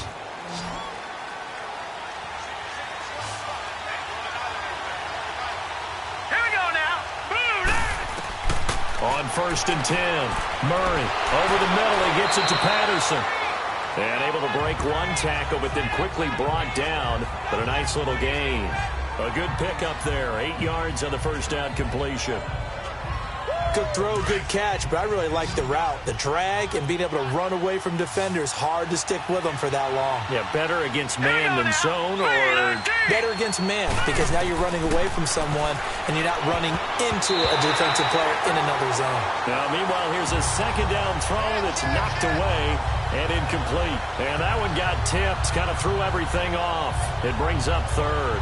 On 1st and 10, Murray over the middle. He gets it to Patterson. And able to break one tackle, but then quickly brought down. But a nice little gain. A good pickup there. 8 yards on the first down completion. Good throw, good catch, but I really like the route. The drag and being able to run away from defenders, hard to stick with them for that long. Yeah, better against man than zone, or better against man, because now you're running away from someone and you're not running into a defensive player in another zone. Now, meanwhile, here's a 2nd down throw that's knocked away and incomplete. And that one got tipped, kind of threw everything off. It brings up 3rd.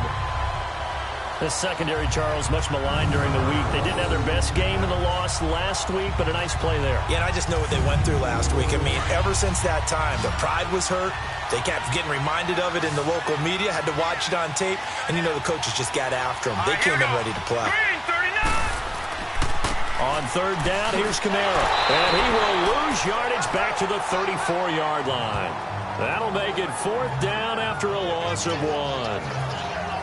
This secondary, Charles, much maligned during the week. They didn't have their best game in the loss last week, but a nice play there. Yeah, and I just know what they went through last week. I mean, ever since that time, their pride was hurt. They kept getting reminded of it in the local media, had to watch it on tape, and you know the coaches just got after them. They came in ready to play. On 3rd down, here's Kamara. And he will lose yardage back to the 34-yard line. That'll make it 4th down after a loss of 1.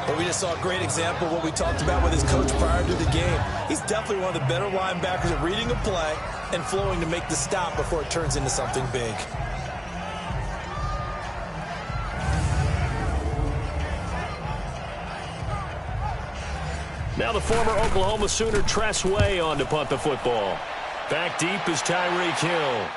But we just saw a great example of what we talked about with his coach prior to the game. He's definitely one of the better linebackers at reading a play and flowing to make the stop before it turns into something big. Now the former Oklahoma Sooner Tress Way on to punt the football. Back deep is Tyreek Hill.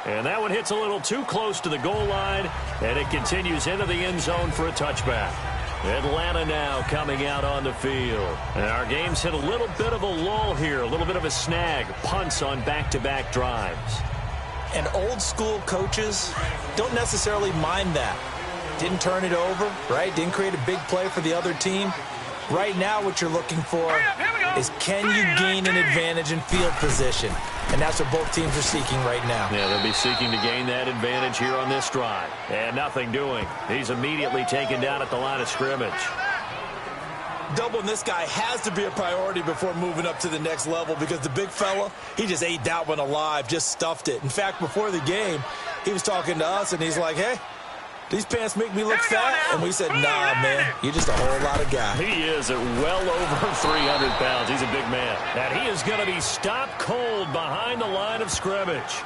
And that one hits a little too close to the goal line, and it continues into the end zone for a touchback. Atlanta now coming out on the field. And our game's hit a little bit of a lull here, a little bit of a snag. Punts on back-to-back drives. And old-school coaches don't necessarily mind that. Didn't turn it over, right? Didn't create a big play for the other team. Right now what you're looking for is can you gain an advantage in field position? And that's what both teams are seeking right now. Yeah, they'll be seeking to gain that advantage here on this drive. And nothing doing. He's immediately taken down at the line of scrimmage. Doubling this guy has to be a priority before moving up to the next level because the big fella, he just ate that one alive, just stuffed it. In fact, before the game, he was talking to us, and he's like, hey, these pants make me look fat. And we said, nah, man, you're just a whole lot of guy. He is at well over 300 pounds. He's a big man. And he is going to be stopped cold behind the line of scrimmage.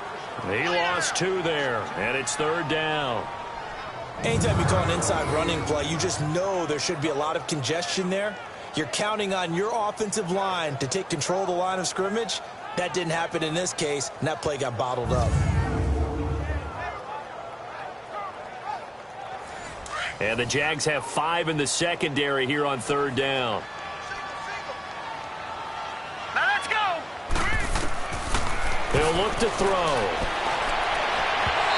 He lost 2 there, and it's 3rd down. Anytime you call an inside running play, you just know there should be a lot of congestion there. You're counting on your offensive line to take control of the line of scrimmage. That didn't happen in this case, and that play got bottled up. And the Jags have 5 in the secondary here on 3rd down. Now let's go. He'll look to throw.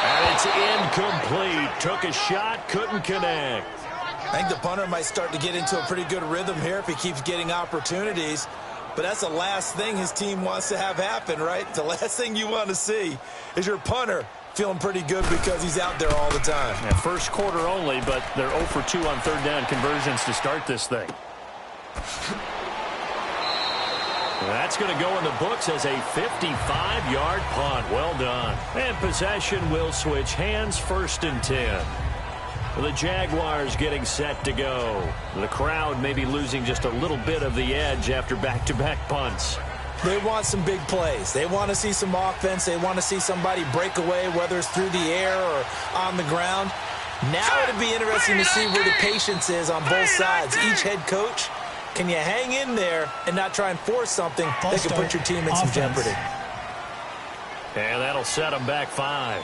And it's incomplete. Took a shot, couldn't connect. I think the punter might start to get into a pretty good rhythm here if he keeps getting opportunities. But that's the last thing his team wants to have happen, right? The last thing you want to see is your punter feeling pretty good because he's out there all the time. Yeah, first quarter only, but they're 0 for 2 on 3rd down conversions to start this thing. That's going to go in the books as a 55-yard punt. Well done. And possession will switch hands, 1st and 10. The Jaguars getting set to go. The crowd maybe losing just a little bit of the edge after back-to-back punts. They want some big plays. They want to see some offense. They want to see somebody break away, whether it's through the air or on the ground. Now it'll be interesting to see where the patience is on both sides. Each head coach, can you hang in there and not try and force something that could put your team in some jeopardy? And that'll set them back 5.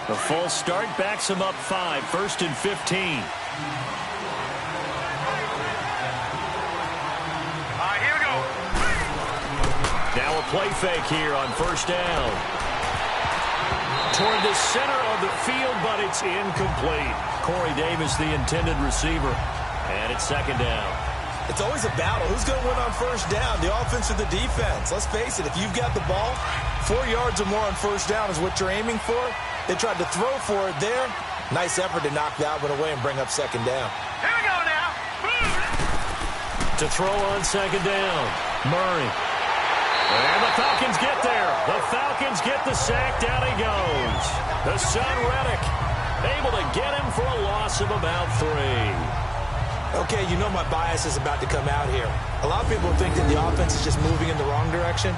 The full start backs them up 5, 1st and 15. Now a play fake here on 1st down. Toward the center of the field, but it's incomplete. Corey Davis, the intended receiver. And it's 2nd down. It's always a battle. Who's going to win on 1st down, the offense or the defense? Let's face it, if you've got the ball, 4 yards or more on 1st down is what you're aiming for. They tried to throw for it there. Nice effort to knock that one away and bring up 2nd down. Here we go now. To throw on 2nd down, Murray. And the Falcons get there. The Falcons get the sack. Down he goes. The son, Reddick, able to get him for a loss of about 3. Okay, you know my bias is about to come out here. A lot of people think that the offense is just moving in the wrong direction.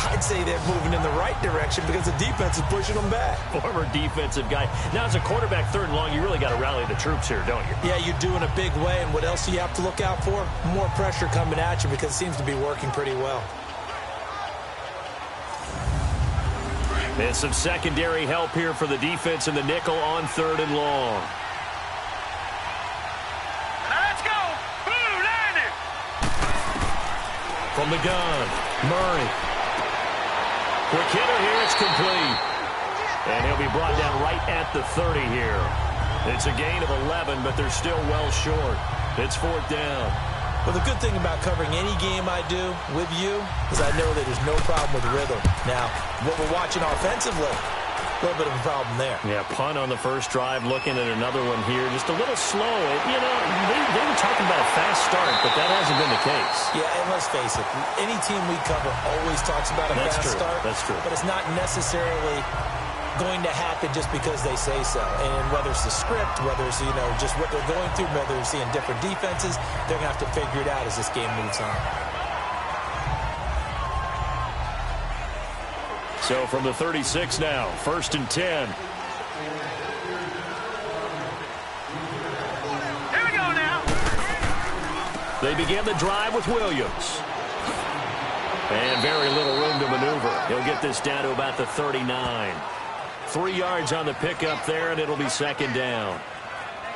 I'd say they're moving in the right direction because the defense is pushing them back. Former defensive guy. Now, as a quarterback 3rd and long, you really got to rally the troops here, don't you? Yeah, you do in a big way. And what else do you have to look out for? More pressure coming at you because it seems to be working pretty well. And some secondary help here for the defense in the nickel on 3rd and long. Now let's go. Blue 90. From the gun, Murray. Quick hitter here, it's complete. And he'll be brought down right at the 30 here. It's a gain of 11, but they're still well short. It's 4th down. Well, the good thing about covering any game I do with you is I know that there's no problem with rhythm. Now, what we're watching offensively, a little bit of a problem there. Yeah, punt on the first drive, looking at another one here. Just a little slow. You know, they were talking about a fast start, but that hasn't been the case. Yeah, and let's face it, any team we cover always talks about a fast start. That's true. But it's not necessarily going to happen just because they say so. And whether it's the script, whether it's, you know, just what they're going through, whether they're seeing different defenses, they're going to have to figure it out as this game moves on. So from the 36 now, 1st and 10. Here we go now. They begin the drive with Williams. And very little room to maneuver. He'll get this down to about the 39. 3 yards on the pickup there, and it'll be 2nd down.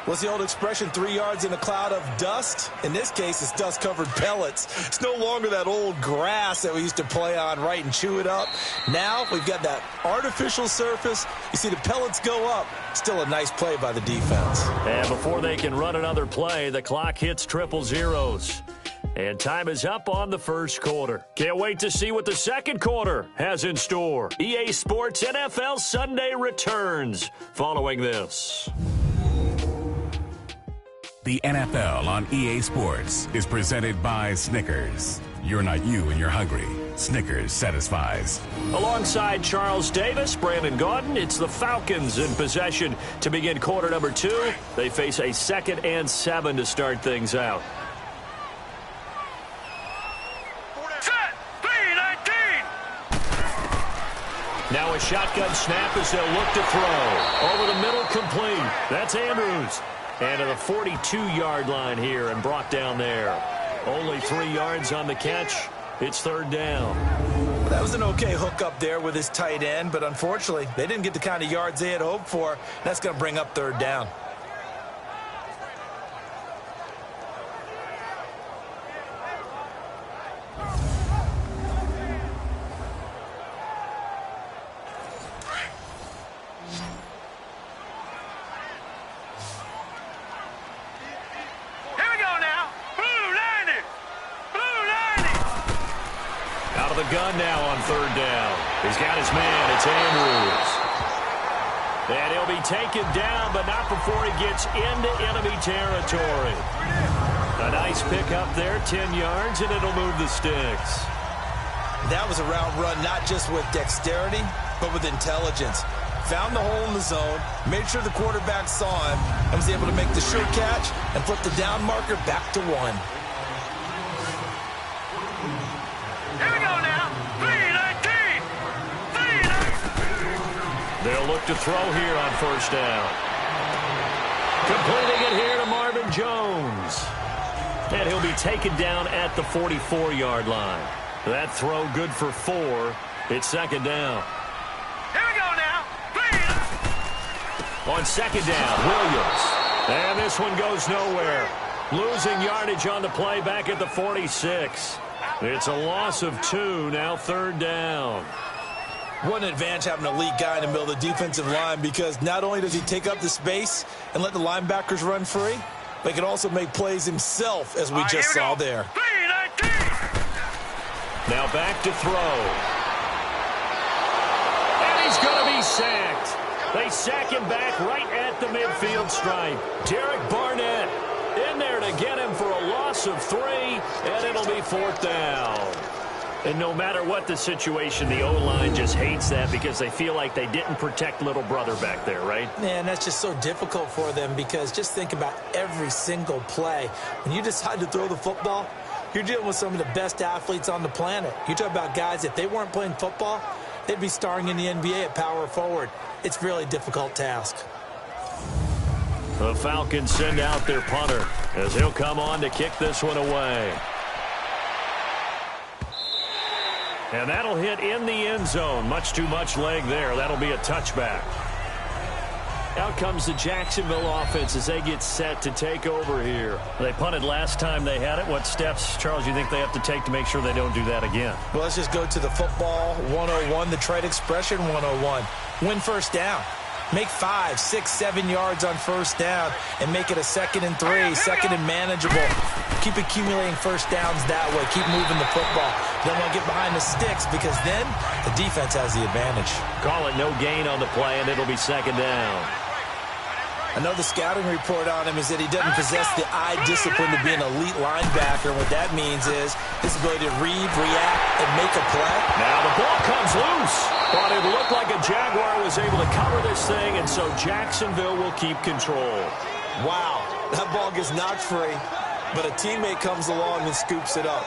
What's the old expression, 3 yards in a cloud of dust? In this case, it's dust-covered pellets. It's no longer that old grass that we used to play on, right, and chew it up. Now we've got that artificial surface. You see the pellets go up. Still a nice play by the defense. And before they can run another play, the clock hits triple zeros. And time is up on the first quarter. Can't wait to see what the second quarter has in store. EA Sports NFL Sunday returns following this. The NFL on EA Sports is presented by Snickers. You're not you when you're hungry. Snickers satisfies. Alongside Charles Davis, Brandon Gaudin, it's the Falcons in possession to begin quarter number 2. They face a 2nd and 7 to start things out. Now a shotgun snap as they'll look to throw. Over the middle, complete. That's Andrews. And to the 42-yard line here and brought down there. Only 3 yards on the catch. It's 3rd down. That was an okay hook up there with his tight end, but unfortunately, they didn't get the kind of yards they had hoped for. That's going to bring up 3rd down. Gun now on 3rd down. He's got his man. It's Andrews. And he'll be taken down, but not before he gets into enemy territory. A nice pickup there, 10 yards, and it'll move the sticks. That was a route run not just with dexterity, but with intelligence. Found the hole in the zone, made sure the quarterback saw him, and was able to make the sure catch and flip the down marker back to 1. They'll look to throw here on 1st down. Completing it here to Marvin Jones. And he'll be taken down at the 44-yard line. That throw good for 4. It's 2nd down. Here we go now. On 2nd down, Williams. And this one goes nowhere. Losing yardage on the play back at the 46. It's a loss of 2, now 3rd down. What an advantage having an elite guy in the middle of the defensive line, because not only does he take up the space and let the linebackers run free, but he can also make plays himself, as we just saw there. Now back to throw. And he's going to be sacked. They sack him back right at the midfield stripe. Derek Barnett in there to get him for a loss of 3, and it'll be 4th down. And no matter what the situation, the O-line just hates that because they feel like they didn't protect little brother back there, right? Man, that's just so difficult for them, because just think about every single play. When you decide to throw the football, you're dealing with some of the best athletes on the planet. You talk about guys, if they weren't playing football, they'd be starring in the NBA at power forward. It's a really difficult task. The Falcons send out their punter as he'll come on to kick this one away. And that'll hit in the end zone. Much too much leg there. That'll be a touchback. Out comes the Jacksonville offense as they get set to take over here. They punted last time they had it. What steps, Charles, you think they have to take to make sure they don't do that again? Well, let's just go to the football 101, the trade expression 101. Win 1st down. Make 5, 6, 7 yards on 1st down and make it a 2nd and 3, 2nd and manageable. Keep accumulating 1st downs that way. Keep moving the football. Don't want to get behind the sticks, because then the defense has the advantage. Call it no gain on the play, and it'll be 2nd down. I know the scouting report on him is that he doesn't possess the eye discipline to be an elite linebacker. What that means is his ability to read, react, and make a play. Now the ball comes loose, but it looked like a Jaguar was able to cover this thing, and so Jacksonville will keep control. Wow, that ball gets knocked free, but a teammate comes along and scoops it up.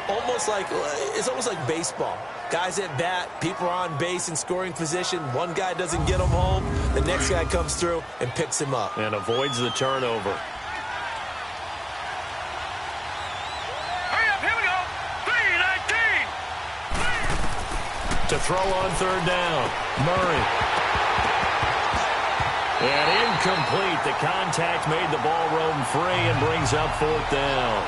It's almost like baseball. Guys at bat, people are on base in scoring position. One guy doesn't get him home. The next guy comes through and picks him up. And avoids the turnover. Hurry up, here we go. 3-19. To throw on 3rd down. Murray. And in incomplete. The contact made the ball roam free and brings up 4th down.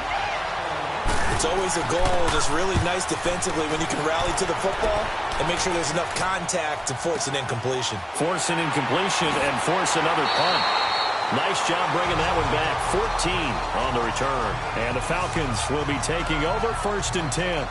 It's always a goal, just really nice defensively when you can rally to the football and make sure there's enough contact to force an incompletion. Force an incompletion and force another punt. Nice job bringing that one back. 14 on the return. And the Falcons will be taking over 1st and 10.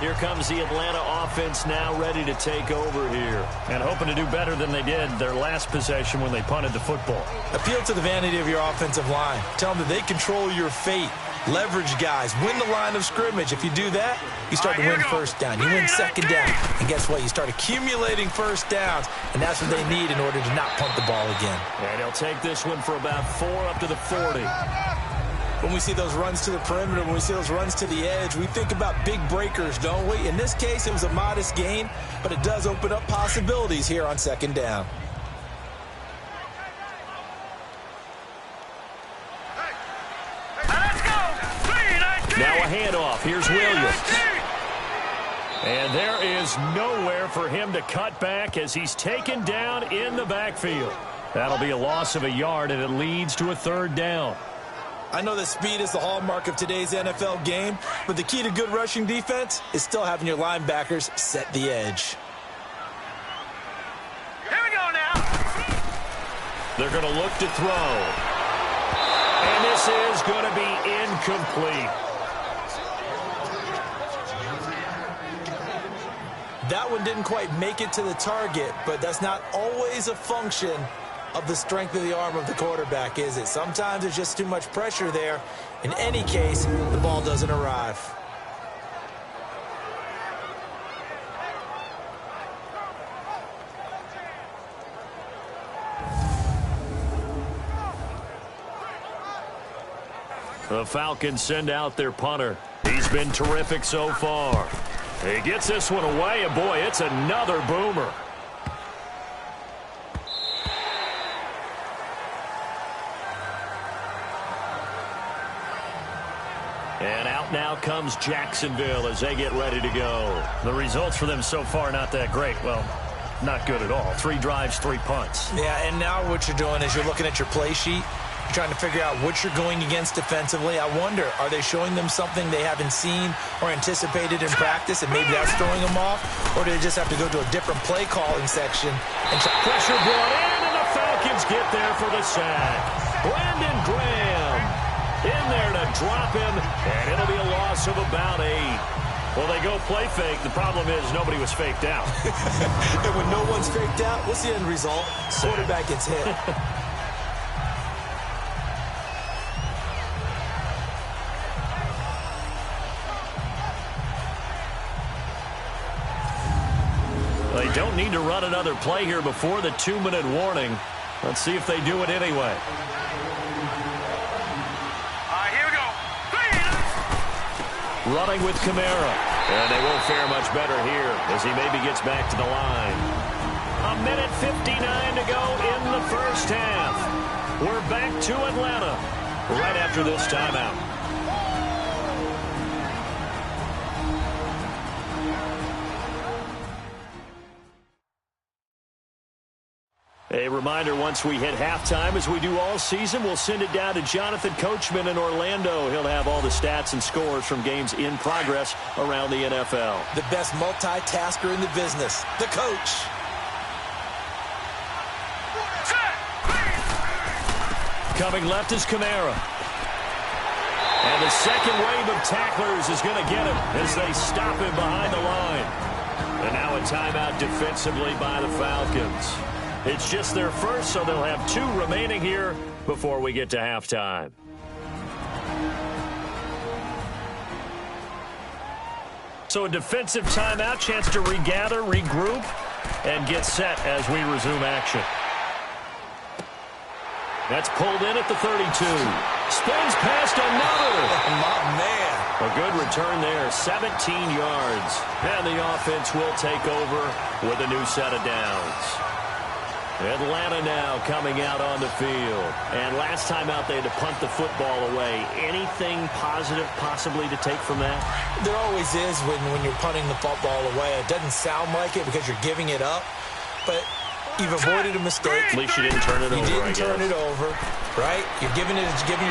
Here comes the Atlanta offense now ready to take over here. And hoping to do better than they did their last possession when they punted the football. Appeal to the vanity of your offensive line. Tell them that they control your fate. Leverage guys. Win the line of scrimmage. If you do that, you start to win 1st down. You win 2nd down. And guess what? You start accumulating 1st downs. And that's what they need in order to not punt the ball again. And he'll take this one for about 4 up to the 40. When we see those runs to the perimeter, when we see those runs to the edge, we think about big breakers, don't we? In this case, it was a modest gain, but it does open up possibilities here on 2nd down. Now a handoff. Here's Williams. And there is nowhere for him to cut back as he's taken down in the backfield. That'll be a loss of a yard, and it leads to a 3rd down. I know that speed is the hallmark of today's NFL game, but the key to good rushing defense is still having your linebackers set the edge. Here we go now. They're going to look to throw. And this is going to be incomplete. That one didn't quite make it to the target, but that's not always a function of the strength of the arm of the quarterback, is it? Sometimes there's just too much pressure there. In any case, the ball doesn't arrive. The Falcons send out their punter. He's been terrific so far. He gets this one away, and boy, it's another boomer. And out now comes Jacksonville as they get ready to go. The results for them so far not that great. Well, not good at all. 3 drives, 3 punts. Yeah, and now what you're doing is you're looking at your play sheet. You're trying to figure out what you're going against defensively. I wonder, are they showing them something they haven't seen or anticipated in practice, and maybe that's throwing them off? Or do they just have to go to a different play calling section? And pressure brought in, and the Falcons get there for the sack. Brandon Graham in there to drop him, and it'll be a loss of about 8. Well, they go play fake. The problem is nobody was faked out. And when no one's faked out, what's the end result? Quarterback gets hit. They don't need to run another play here before the 2-minute warning. Let's see if they do it anyway. Here we go. Running with Kamara. And they won't fare much better here as he maybe gets back to the line. 1:59 to go in the first half. We're back to Atlanta right after this timeout. A reminder, once we hit halftime, as we do all season, we'll send it down to Jonathan Coachman in Orlando. He'll have all the stats and scores from games in progress around the NFL. The best multitasker in the business, the coach. Coming left is Kamara. And the second wave of tacklers is going to get him as they stop him behind the line. And now a timeout defensively by the Falcons. It's just their first, so they'll have 2 remaining here before we get to halftime. So a defensive timeout, chance to regather, regroup, and get set as we resume action. That's pulled in at the 32. Spins past another. My man. A good return there, 17 yards. And the offense will take over with a new set of downs. Atlanta now coming out on the field. And last time out, they had to punt the football away. Anything positive possibly to take from that? There always is when you're punting the football away. It doesn't sound like it because you're giving it up. But You've avoided a mistake. At least you didn't turn it over, You didn't turn it over, right? You're giving your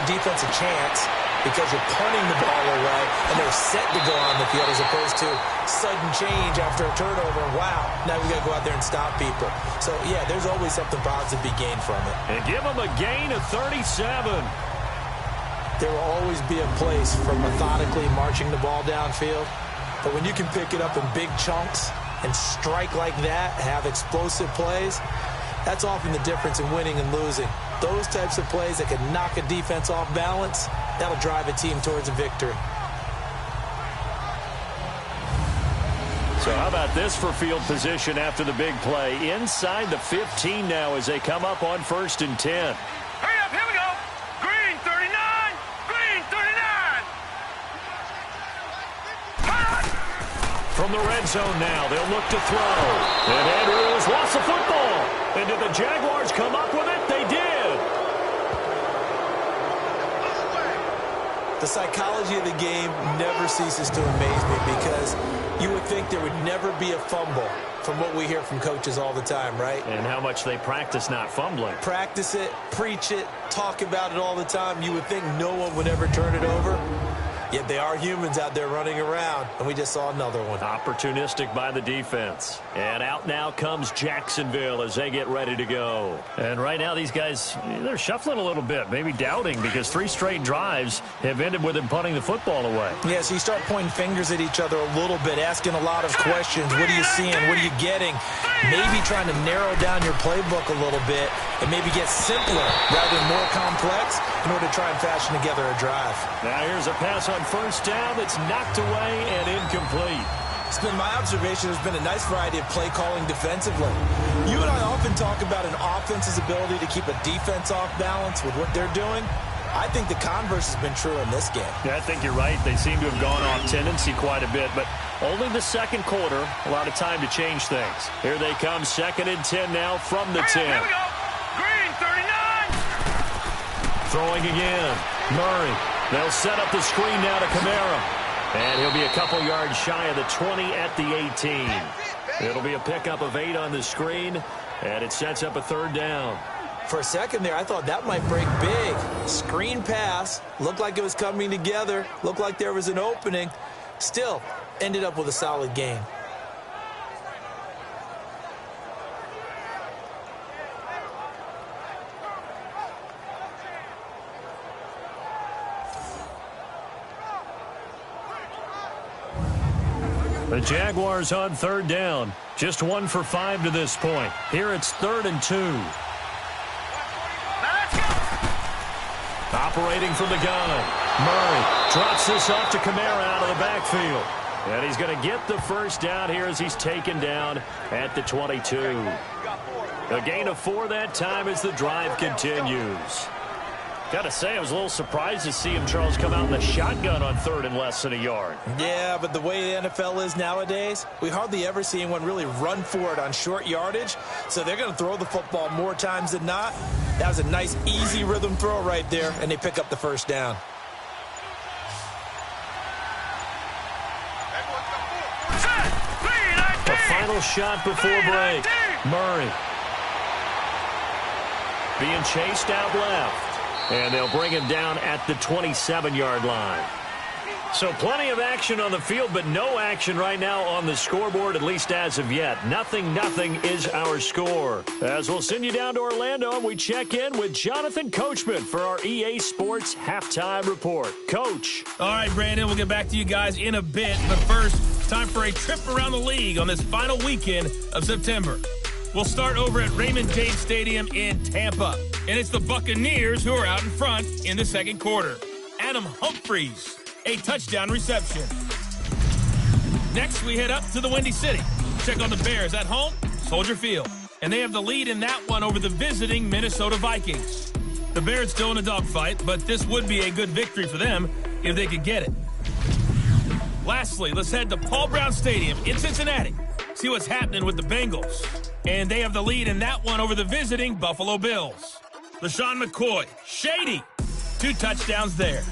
defense a chance because you're punting the ball away, and they're set to go on the field as opposed to sudden change after a turnover. Wow, now we got to go out there and stop people. So, yeah, there's always something positive to be gained from it. And give them a gain of 37. There will always be a place for methodically marching the ball downfield. But when you can pick it up in big chunks and strike like that, have explosive plays, that's often the difference in winning and losing. Those types of plays that can knock a defense off balance, that'll drive a team towards a victory. So how about this for field position after the big play? Inside the 15 now as they come up on 1st and 10. Hurry up, here we go. Green 39. Green 39. From the red zone now, they'll look to throw. And Andrews lost the football. And did the Jaguars come up with it? They did. The psychology of the game never ceases to amaze me because you would think there would never be a fumble from what we hear from coaches all the time, right? And how much they practice not fumbling. Practice it, preach it, talk about it all the time. You would think no one would ever turn it over. Yet they are humans out there running around, and we just saw another one. Opportunistic by the defense. And out now comes Jacksonville as they get ready to go. And right now these guys, they're shuffling a little bit, maybe doubting, because 3 straight drives have ended with them punting the football away. Yeah, so you start pointing fingers at each other a little bit, asking a lot of questions. What are you seeing? What are you getting? Maybe trying to narrow down your playbook a little bit and maybe get simpler rather than more complex in order to try and fashion together a drive. Now here's a pass on 1st down that's knocked away and incomplete. It's been my observation there's been a nice variety of play calling defensively. You and I often talk about an offense's ability to keep a defense off balance with what they're doing. I think the converse has been true in this game. Yeah, I think you're right. They seem to have gone off tendency quite a bit, but only the second quarter, a lot of time to change things. Here they come, 2nd and 10 now from the 10. Here we go. Green 39. Throwing again. Murray. They'll set up the screen now to Kamara. And he'll be a couple yards shy of the 20 at the 18. It'll be a pickup of 8 on the screen, and it sets up a 3rd down. For a second there, I thought that might break big. Screen pass. Looked like it was coming together. Looked like there was an opening. Still, ended up with a solid game. The Jaguars on 3rd down. Just 1 for 5 to this point. Here it's 3rd and 2. Operating from the gun. Murray drops this off to Kamara out of the backfield. And he's going to get the 1st down here as he's taken down at the 22. A gain of 4 that time as the drive continues. Got to say, I was a little surprised to see him, Charles, come out in the shotgun on 3rd and less than a yard. Yeah, but the way the NFL is nowadays, we hardly ever see anyone really run for it on short yardage. So they're going to throw the football more times than not. That was a nice, easy rhythm throw right there, and they pick up the 1st down. The final shot before break. Murray being chased out left. And they'll bring him down at the 27-yard line. So plenty of action on the field, but no action right now on the scoreboard, at least as of yet. 0-0 is our score. As we'll send you down to Orlando, and we check in with Jonathan Coachman for our EA Sports Halftime Report. Coach. All right, Brandon, we'll get back to you guys in a bit. But first, time for a trip around the league on this final weekend of September. We'll start over at Raymond James Stadium in Tampa. And it's the Buccaneers who are out in front in the 2nd quarter. Adam Humphries, a touchdown reception. Next, we head up to the Windy City. Check on the Bears at home, Soldier Field. And they have the lead in that one over the visiting Minnesota Vikings. The Bears still in a dogfight, but this would be a good victory for them if they could get it. Lastly, let's head to Paul Brown Stadium in Cincinnati. See what's happening with the Bengals. And they have the lead in that one over the visiting Buffalo Bills. LaShawn McCoy, shady, 2 touchdowns there.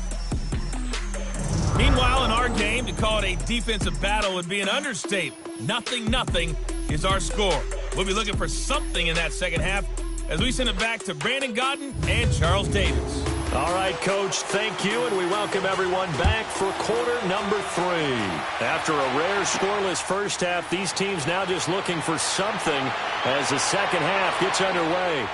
Meanwhile, in our game, to call it a defensive battle would be an understatement. 0-0 is our score. We'll be looking for something in that second half as we send it back to Brandon Godden and Charles Davis. All right, Coach, thank you, and we welcome everyone back for quarter number 3. After a rare scoreless first half, these teams now just looking for something as the second half gets underway.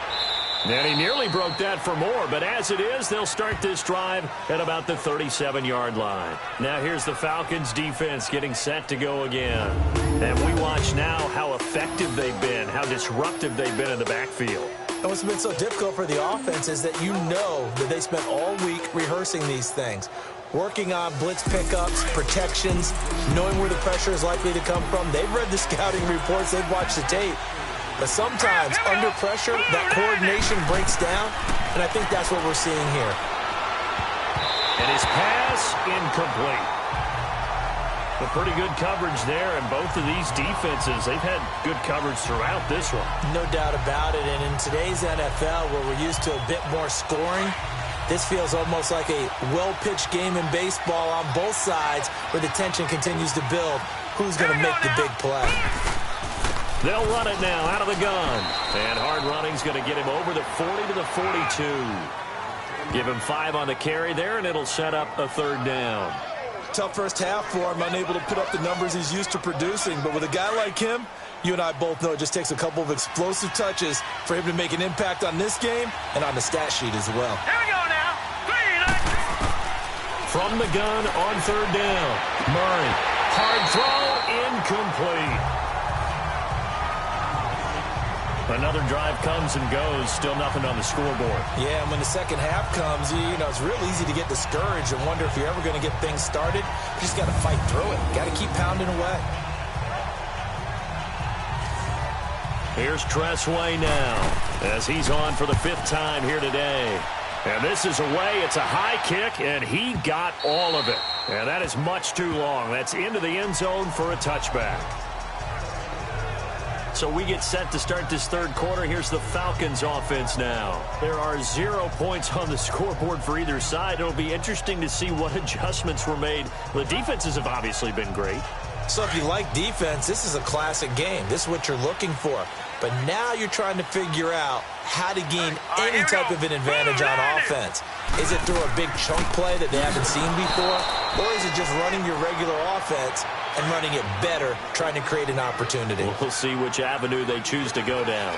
And he nearly broke that for more, but as it is, they'll start this drive at about the 37-yard line. Now here's the Falcons defense getting set to go again. And we watch now how effective they've been, how disruptive they've been in the backfield. And what's been so difficult for the offense is that you know that they spent all week rehearsing these things, working on blitz pickups, protections, knowing where the pressure is likely to come from. They've read the scouting reports. They've watched the tape. But sometimes, under pressure, that coordination breaks down, and I think that's what we're seeing here. And his pass incomplete. A pretty good coverage there, and both of these defenses, they've had good coverage throughout this one. No doubt about it, and in today's NFL, where we're used to a bit more scoring, this feels almost like a well-pitched game in baseball on both sides where the tension continues to build. Who's going to make the big play? They'll run it now out of the gun. And hard running's going to get him over the 40 to the 42. Give him 5 on the carry there, and it'll set up a third down. Tough first half for him, unable to put up the numbers he's used to producing. But with a guy like him, you and I both know it just takes a couple of explosive touches for him to make an impact on this game and on the stat sheet as well. Here we go now. 3, From the gun on third down. Murray. Hard throw, incomplete. Another drive comes and goes, still nothing on the scoreboard. Yeah, and when the second half comes, you know, it's real easy to get discouraged and wonder if you're ever going to get things started. You just got to fight through it. Got to keep pounding away. Here's Tressway now as he's on for the 5th time here today. And this is away. It's a high kick, and he got all of it. And that is much too long. That's into the end zone for a touchback. So we get set to start this third quarter. Here's the Falcons offense now. There are 0 points on the scoreboard for either side. It'll be interesting to see what adjustments were made. The defenses have obviously been great. So if you like defense, this is a classic game. This is what you're looking for. But now you're trying to figure out how to gain any type of an advantage on offense. Is it through a big chunk play that they haven't seen before? Or is it just running your regular offense and running it better, trying to create an opportunity? We'll see which avenue they choose to go down.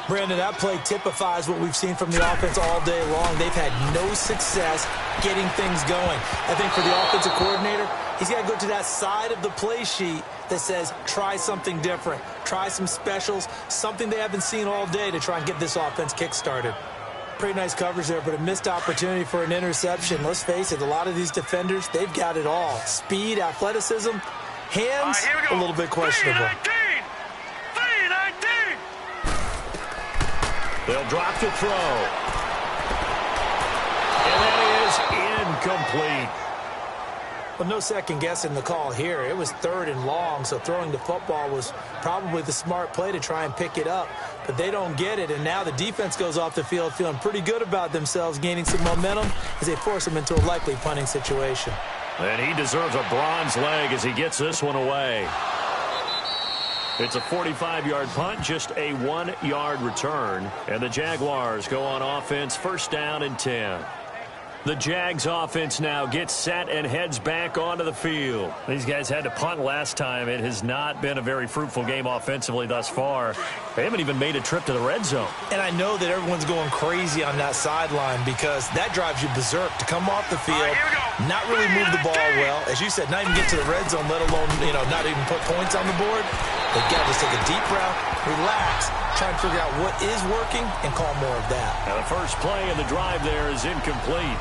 Brandon, that play typifies what we've seen from the offense all day long. They've had no success getting things going. I think for the offensive coordinator, he's got to go to that side of the play sheet that says, try something different, try some specials, something they haven't seen all day to try and get this offense kick-started. Pretty nice coverage there, but a missed opportunity for an interception. Let's face it, a lot of these defenders, they've got it all. Speed, athleticism, hands, a little bit questionable. 3-19. They'll drop to throw. And that is incomplete. Well, no second guessing the call here. It was 3rd and long, so throwing the football was probably the smart play to try and pick it up. But they don't get it, and now the defense goes off the field feeling pretty good about themselves, gaining some momentum as they force them into a likely punting situation. And he deserves a bronze leg as he gets this one away. It's a 45-yard punt, just a 1-yard return. And the Jaguars go on offense, 1st down and 10. The Jags offense now gets set and heads back onto the field. These guys had to punt last time. It has not been a very fruitful game offensively thus far. They haven't even made a trip to the red zone. And I know that everyone's going crazy on that sideline because that drives you berserk to come off the field, not really move the ball well. As you said, not even get to the red zone, let alone, not even put points on the board. They've got to just take a deep breath, relax, try and figure out what is working and call more of that. Now the first play of the drive there is incomplete.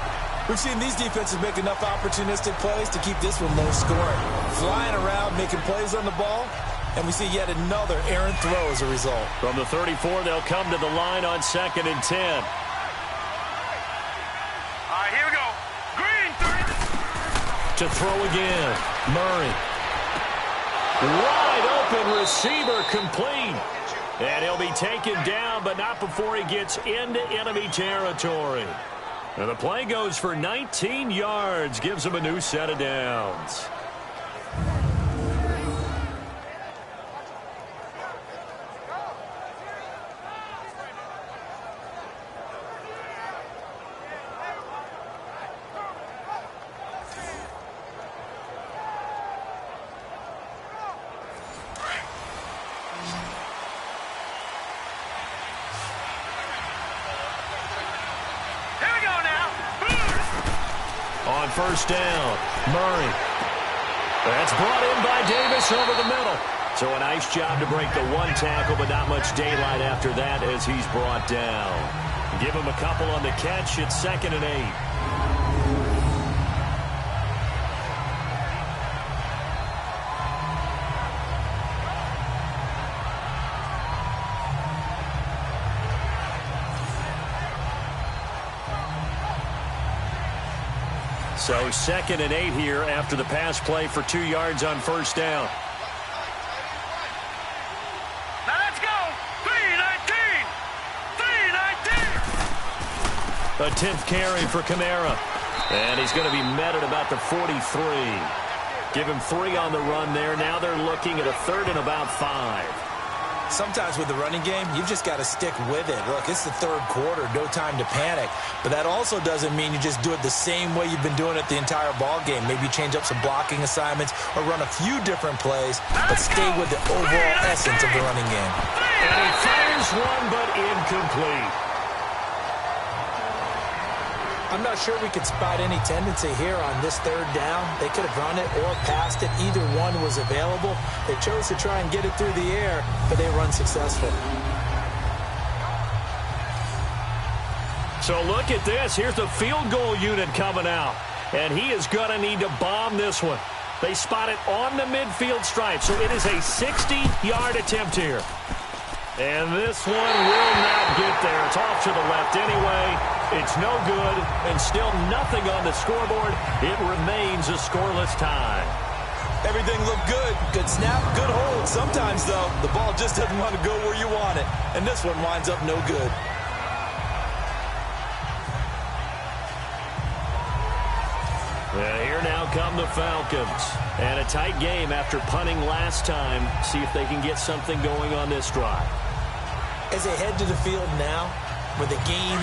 We've seen these defenses make enough opportunistic plays to keep this one low scoring. Flying around, making plays on the ball, and we see yet another errant throw as a result. From the 34, they'll come to the line on 2nd and 10. All right, here we go. Green, 30. To throw again. Murray. Wide open receiver complete. And he'll be taken down, but not before he gets into enemy territory. And the play goes for 19 yards, gives him a new set of downs. on first down. Murray. That's brought in by Davis over the middle. So a nice job to break the one tackle, but not much daylight after that as he's brought down. Give him a couple on the catch. It's 2nd and 8. So 2nd and 8 here after the pass play for 2 yards on first down. Now let's go. 319. 319. A 10th carry for Kamara. And he's going to be met at about the 43. Give him 3 on the run there. Now they're looking at a 3rd and about 5. Sometimes with the running game, you've just got to stick with it. Look, it's the 3rd quarter, no time to panic. But that also doesn't mean you just do it the same way you've been doing it the entire ball game. Maybe change up some blocking assignments or run a few different plays, but stay with the overall essence of the running game. And he fires one, but incomplete. I'm not sure we could spot any tendency here on this 3rd down. They could have run it or passed it. Either one was available. They chose to try and get it through the air, but they were unsuccessful. So look at this. Here's the field goal unit coming out. And he is going to need to bomb this one. They spot it on the midfield stripe. So it is a 60-yard attempt here. And this one will not get there. It's off to the left anyway. It's no good, and still nothing on the scoreboard. It remains a scoreless tie. Everything looked good. Good snap, good hold. Sometimes, though, the ball just doesn't want to go where you want it. And this one winds up no good. Well, here now come the Falcons. And a tight game after punting last time. See if they can get something going on this drive. As they head to the field now, with the game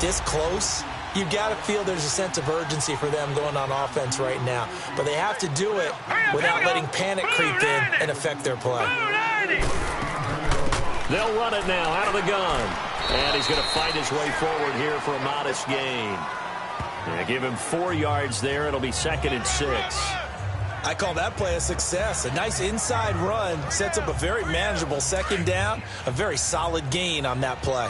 this close, you've got to feel there's a sense of urgency for them going on offense right now. But they have to do it without letting panic creep in and affect their play. They'll run it now out of the gun. And he's going to fight his way forward here for a modest gain. Yeah, give him 4 yards there. It'll be 2nd and 6. I call that play a success. A nice inside run sets up a very manageable 2nd down. A very solid gain on that play.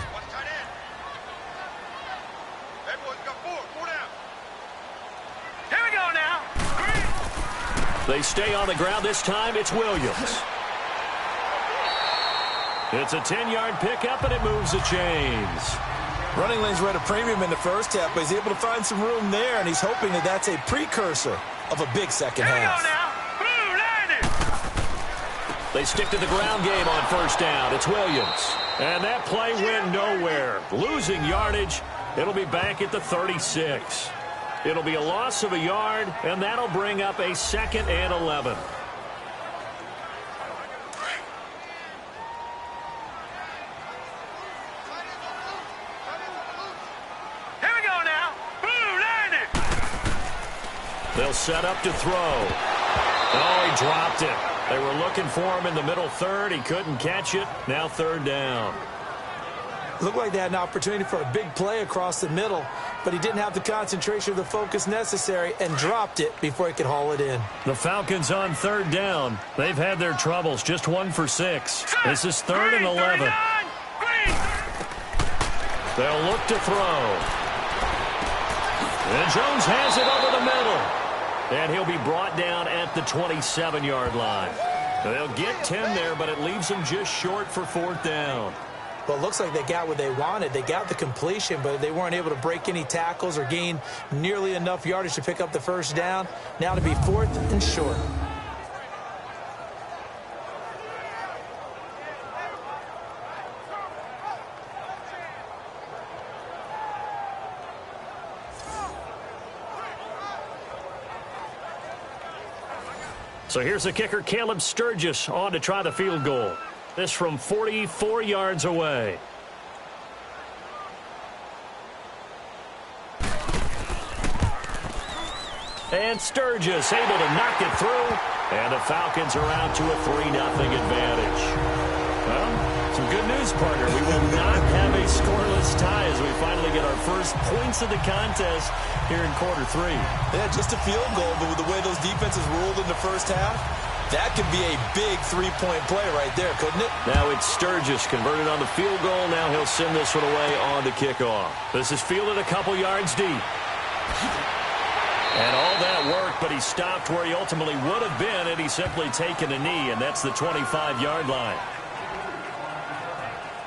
They stay on the ground this time. It's Williams. It's a 10-yard pickup, and it moves the chains. Running lanes were at a premium in the first half, but he's able to find some room there, and he's hoping that that's a precursor of a big second half. They stick to the ground game on first down. It's Williams. And that play went nowhere. Losing yardage. It'll be back at the 36. It'll be a loss of a yard, and that'll bring up a 2nd and 11. Here we go now. Blue 90. They'll set up to throw. Oh, he dropped it. They were looking for him in the middle 3rd. He couldn't catch it. Now 3rd down. Looked like they had an opportunity for a big play across the middle, but he didn't have the concentration or the focus necessary and dropped it before he could haul it in. The Falcons on 3rd down. They've had their troubles. Just 1 for 6. This is 3rd and 11. They'll look to throw. And Jones has it over the middle. And he'll be brought down at the 27-yard line. They'll get 10 there, but it leaves them just short for 4th down. Well, it looks like they got what they wanted. They got the completion, but they weren't able to break any tackles or gain nearly enough yardage to pick up the first down. Now to be 4th and short. So here's the kicker, Caleb Sturgis, on to try the field goal. This from 44 yards away. And Sturgis able to knock it through. And the Falcons are out to a 3-0 advantage. Well, some good news, partner. We will not have a scoreless tie as we finally get our first points of the contest here in quarter 3. Yeah, just a field goal, but with the way those defenses ruled in the first half, that could be a big three-point play right there, couldn't it? Now it's Sturgis converted on the field goal. Now he'll send this one away on the kickoff. This is fielded a couple yards deep. And all that work, but he stopped where he ultimately would have been had he simply taken a knee, and that's the 25-yard line.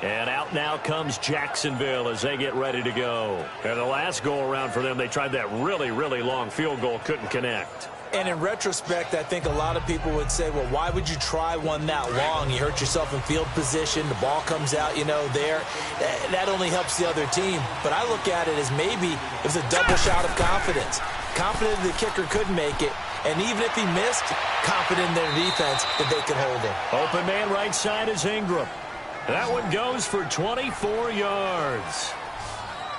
And out now comes Jacksonville as they get ready to go. And the last go-around for them, they tried that really, really long field goal, couldn't connect. And in retrospect, I think a lot of people would say, well, why would you try one that long? You hurt yourself in field position. The ball comes out, there. That only helps the other team. But I look at it as maybe it was a double shot of confidence. Confident the kicker could make it. And even if he missed, confident in their defense that they could hold him. Open man right side is Ingram. That one goes for 24 yards.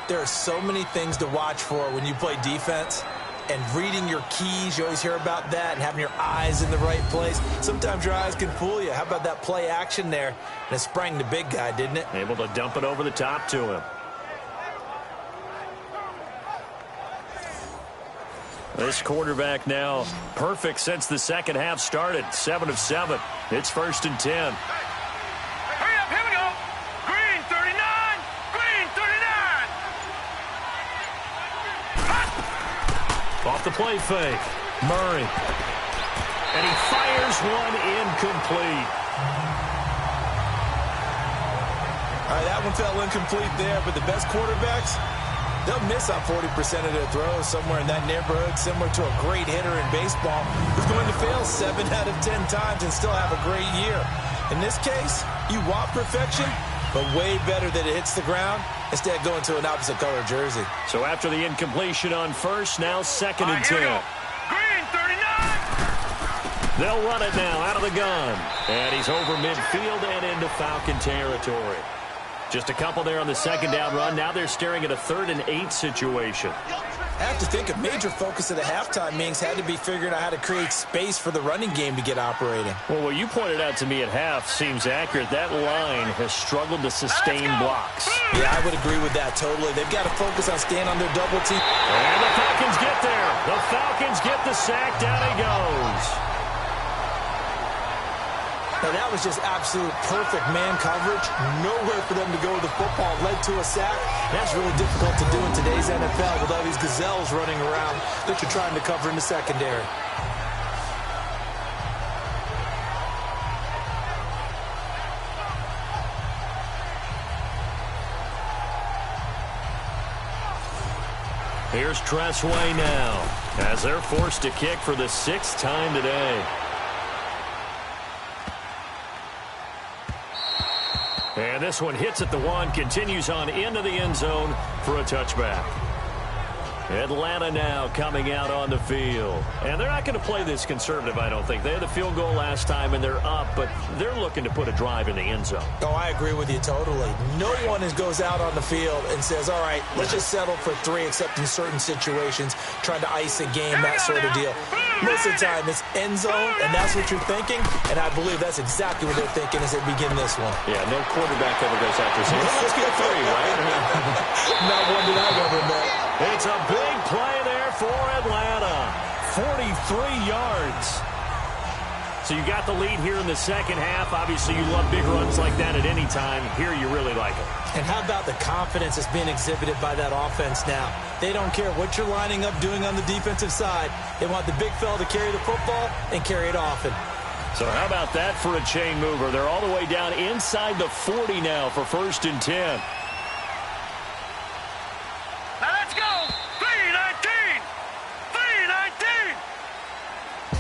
There are so many things to watch for when you play defense. And reading your keys, you always hear about that, and having your eyes in the right place. Sometimes your eyes can fool you. How about that play action there? And it sprang the big guy, didn't it? Able to dump it over the top to him. This quarterback now perfect since the second half started. 7 of 7. It's 1st and 10. Hurry up, here we go. Green 39, green 39. Off the play fake. Murray. And he fires one incomplete. All right, that one fell incomplete there, but the best quarterbacks, they'll miss on 40% of their throws somewhere in that neighborhood, similar to a great hitter in baseball who's going to fail 7 out of 10 times and still have a great year. In this case, you want perfection, but way better that it hits the ground instead of going to an opposite color jersey. So after the incompletion on first, now 2nd and 10. Green 39. They'll run it now out of the gun. And he's over midfield and into Falcon territory. Just a couple there on the second down run. Now they're staring at a 3rd and 8 situation. I have to think a major focus of the halftime meetings had to be figuring out how to create space for the running game to get operating. Well, what you pointed out to me at half seems accurate. That line has struggled to sustain blocks. Yeah, I would agree with that totally. They've got to focus on staying on their double team. And the Falcons get there. The Falcons get the sack. Down he goes. Now, that was just absolute perfect man coverage. Nowhere for them to go with the football. Led to a sack. That's really difficult to do in today's NFL with all these gazelles running around that you're trying to cover in the secondary. Here's Tressway now as they're forced to kick for the 6th time today. And this one hits at the 1, continues on into the end zone for a touchback. Atlanta now coming out on the field. And they're not going to play this conservative, I don't think. They had the field goal last time, and they're up, but they're looking to put a drive in the end zone. Oh, I agree with you totally. No one goes out on the field and says, all right, let's just settle for 3, except in certain situations, trying to ice a game, that sort of deal. Most of the time, it's end zone, and that's what you're thinking, and I believe that's exactly what they're thinking as they begin this one. Yeah, no quarterback ever goes out there saying, let's get 3, right? Not one that I've ever met. It's a big play there for Atlanta. 43 yards. So you got the lead here in the second half. Obviously, you love big runs like that at any time. Here, you really like it. And how about the confidence that's being exhibited by that offense now? They don't care what you're lining up doing on the defensive side. They want the big fella to carry the football and carry it often. So how about that for a chain mover? They're all the way down inside the 40 now for 1st and 10.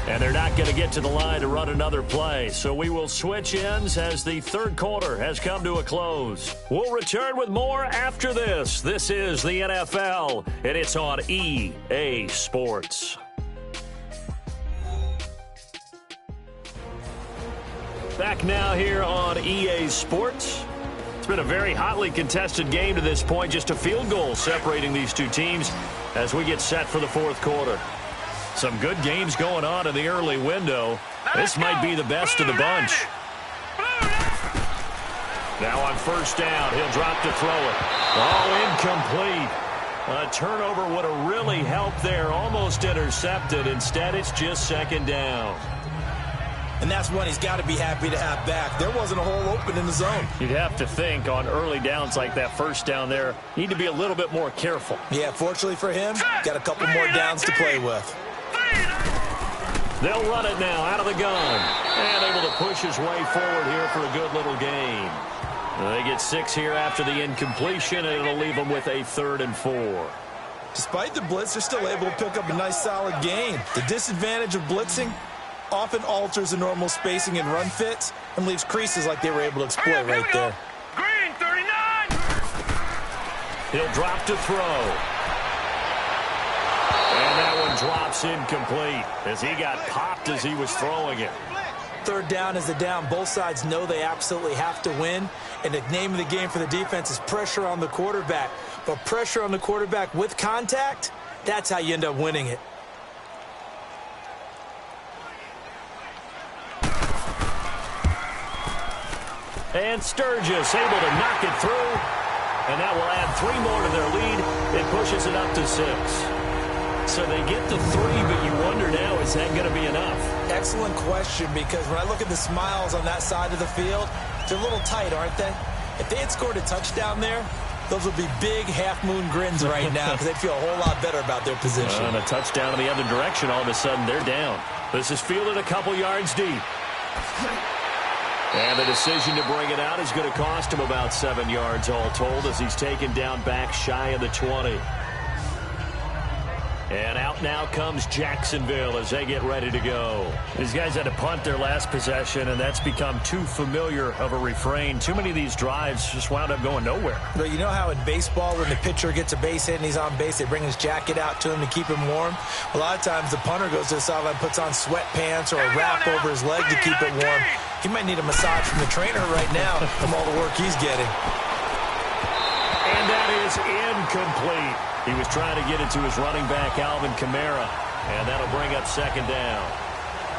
And they're not going to get to the line to run another play. So we will switch ends as the 3rd quarter has come to a close. We'll return with more after this. This is the NFL, and it's on EA Sports. Back now here on EA Sports. It's been a very hotly contested game to this point. Just a field goal separating these two teams as we get set for the 4th quarter. Some good games going on in the early window. This might be the best of the bunch. Now on 1st down, he'll drop to throw it. All incomplete. A turnover would have really helped there. Almost intercepted. Instead, it's just second down. And that's one he's got to be happy to have back. There wasn't a hole open in the zone. You'd have to think on early downs like that first down there, need to be a little bit more careful. Yeah, fortunately for him, got a couple more downs to play with. They'll run it now out of the gun. And able to push his way forward here for a good little gain. They get 6 here after the incompletion, and it'll leave them with a 3rd and 4. Despite the blitz, they're still able to pick up a nice solid gain. The disadvantage of blitzing often alters the normal spacing and run fits and leaves creases like they were able to exploit right there. Green 39. He'll drop to throw. And that one drops incomplete as he got popped as he was throwing it. 3rd down is the down. Both sides know they absolutely have to win. And the name of the game for the defense is pressure on the quarterback. But pressure on the quarterback with contact, that's how you end up winning it. And Sturgis able to knock it through. And that will add 3 more to their lead. It pushes it up to 6. So they get to 3, but you wonder now, is that going to be enough? Excellent question, because when I look at the smiles on that side of the field, they're a little tight, aren't they? If they had scored a touchdown there, those would be big half-moon grins right now because they'd feel a whole lot better about their position. And a touchdown in the other direction, all of a sudden they're down. This is fielded a couple yards deep. And the decision to bring it out is going to cost him about 7 yards all told as he's taken down back shy of the 20. And out now comes Jacksonville as they get ready to go. These guys had to punt their last possession, and that's become too familiar of a refrain. Too many of these drives just wound up going nowhere. But you know how in baseball, when the pitcher gets a base hit and he's on base, they bring his jacket out to him to keep him warm? A lot of times the punter goes to the sideline, puts on sweatpants or a wrap over his leg to keep it warm. He might need a massage from the trainer right now from all the work he's getting. And that is incomplete. He was trying to get it to his running back, Alvin Kamara, and that'll bring up 2nd down.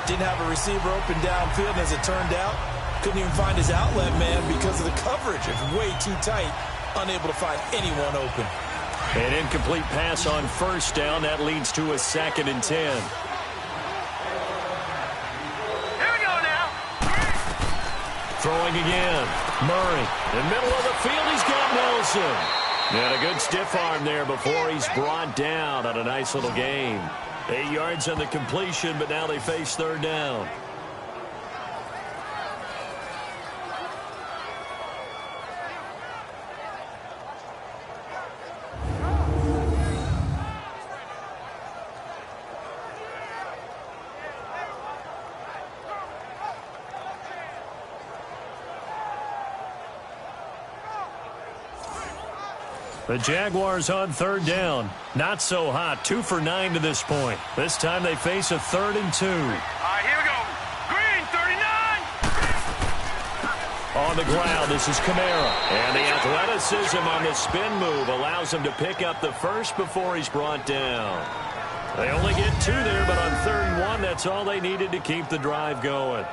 Didn't have a receiver open downfield, and as it turned out, couldn't even find his outlet man because of the coverage. It's way too tight, unable to find anyone open. An incomplete pass on 1st down. That leads to a 2nd and 10. Here we go now. Throwing again. Murray. In the middle of the field, he's got Nelson. And a good stiff arm there before he's brought down on a nice little gain. 8 yards on the completion, but now they face 3rd down. The Jaguars on 3rd down. Not so hot. 2 for 9 to this point. This time they face a 3rd and 2. All right, here we go. Green 39. On the ground, this is Kamara. And the athleticism on the spin move allows him to pick up the first before he's brought down. They only get 2 there, but on 3rd and 1, that's all they needed to keep the drive going.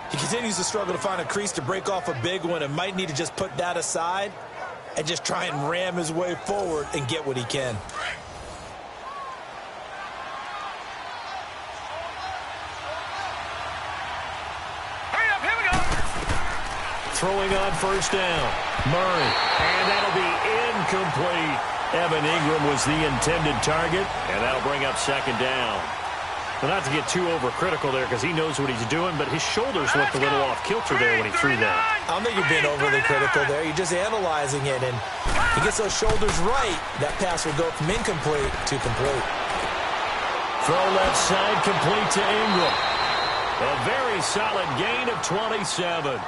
He continues to struggle to find a crease to break off a big one and might need to just put that aside and just try and ram his way forward and get what he can. Hurry up, here we go. Throwing on 1st down. Murray. And that'll be incomplete. Evan Ingram was the intended target, and that'll bring up 2nd down. Well, not to get too overcritical there because he knows what he's doing, but his shoulders looked a little off kilter there when he threw that. I don't think you're being overly critical there. You're just analyzing it, and he gets those shoulders right. That pass will go from incomplete to complete. Throw left side complete to Ingram. A very solid gain of 27.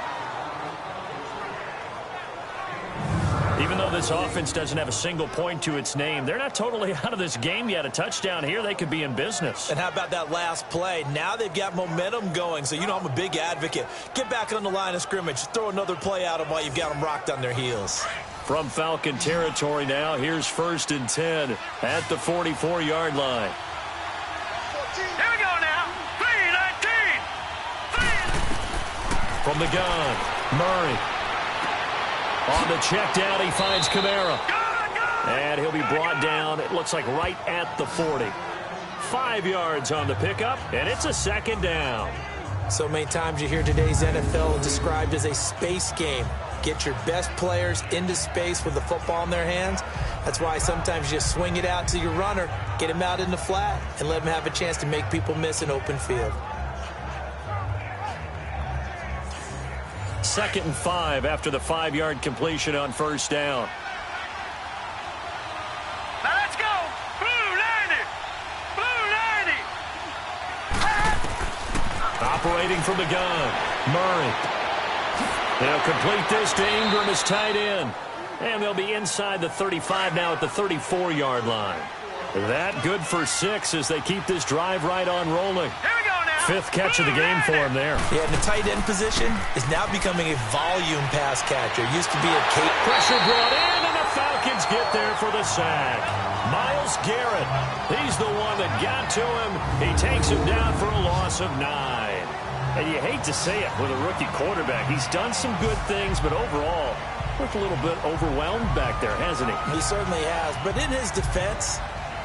Even though this offense doesn't have a single point to its name, they're not totally out of this game yet. A touchdown here, they could be in business. And how about that last play? Now they've got momentum going, so you know I'm a big advocate. Get back on the line of scrimmage. Throw another play at them while you've got them rocked on their heels. From Falcon territory now, here's 1st and 10 at the 44-yard line. Here we go now. 3-19. From the gun, Murray. On the check down, he finds Kamara. Go! And he'll be brought down, it looks like right at the 40. 5 yards on the pickup, and it's a second down. So many times you hear today's NFL described as a space game. Get your best players into space with the football in their hands. That's why sometimes you just swing it out to your runner, get him out in the flat, and let him have a chance to make people miss an open field. 2nd and 5 after the 5-yard completion on first down. Now let's go. Blue 90. Blue 90. Operating from the gun, Murray. They'll complete this to Ingram as tight end. And they'll be inside the 35 now at the 34-yard line. That good for 6 as they keep this drive right on rolling. Here we go now. 5th catch of the game for him there. Yeah, and the tight end position is now becoming a volume pass catcher. Used to be a cape. Pressure brought in, and the Falcons get there for the sack. Myles Garrett, he's the one that got to him. He takes him down for a loss of 9. And you hate to say it with a rookie quarterback. He's done some good things, but overall, looked a little bit overwhelmed back there, hasn't he? He certainly has. But in his defense,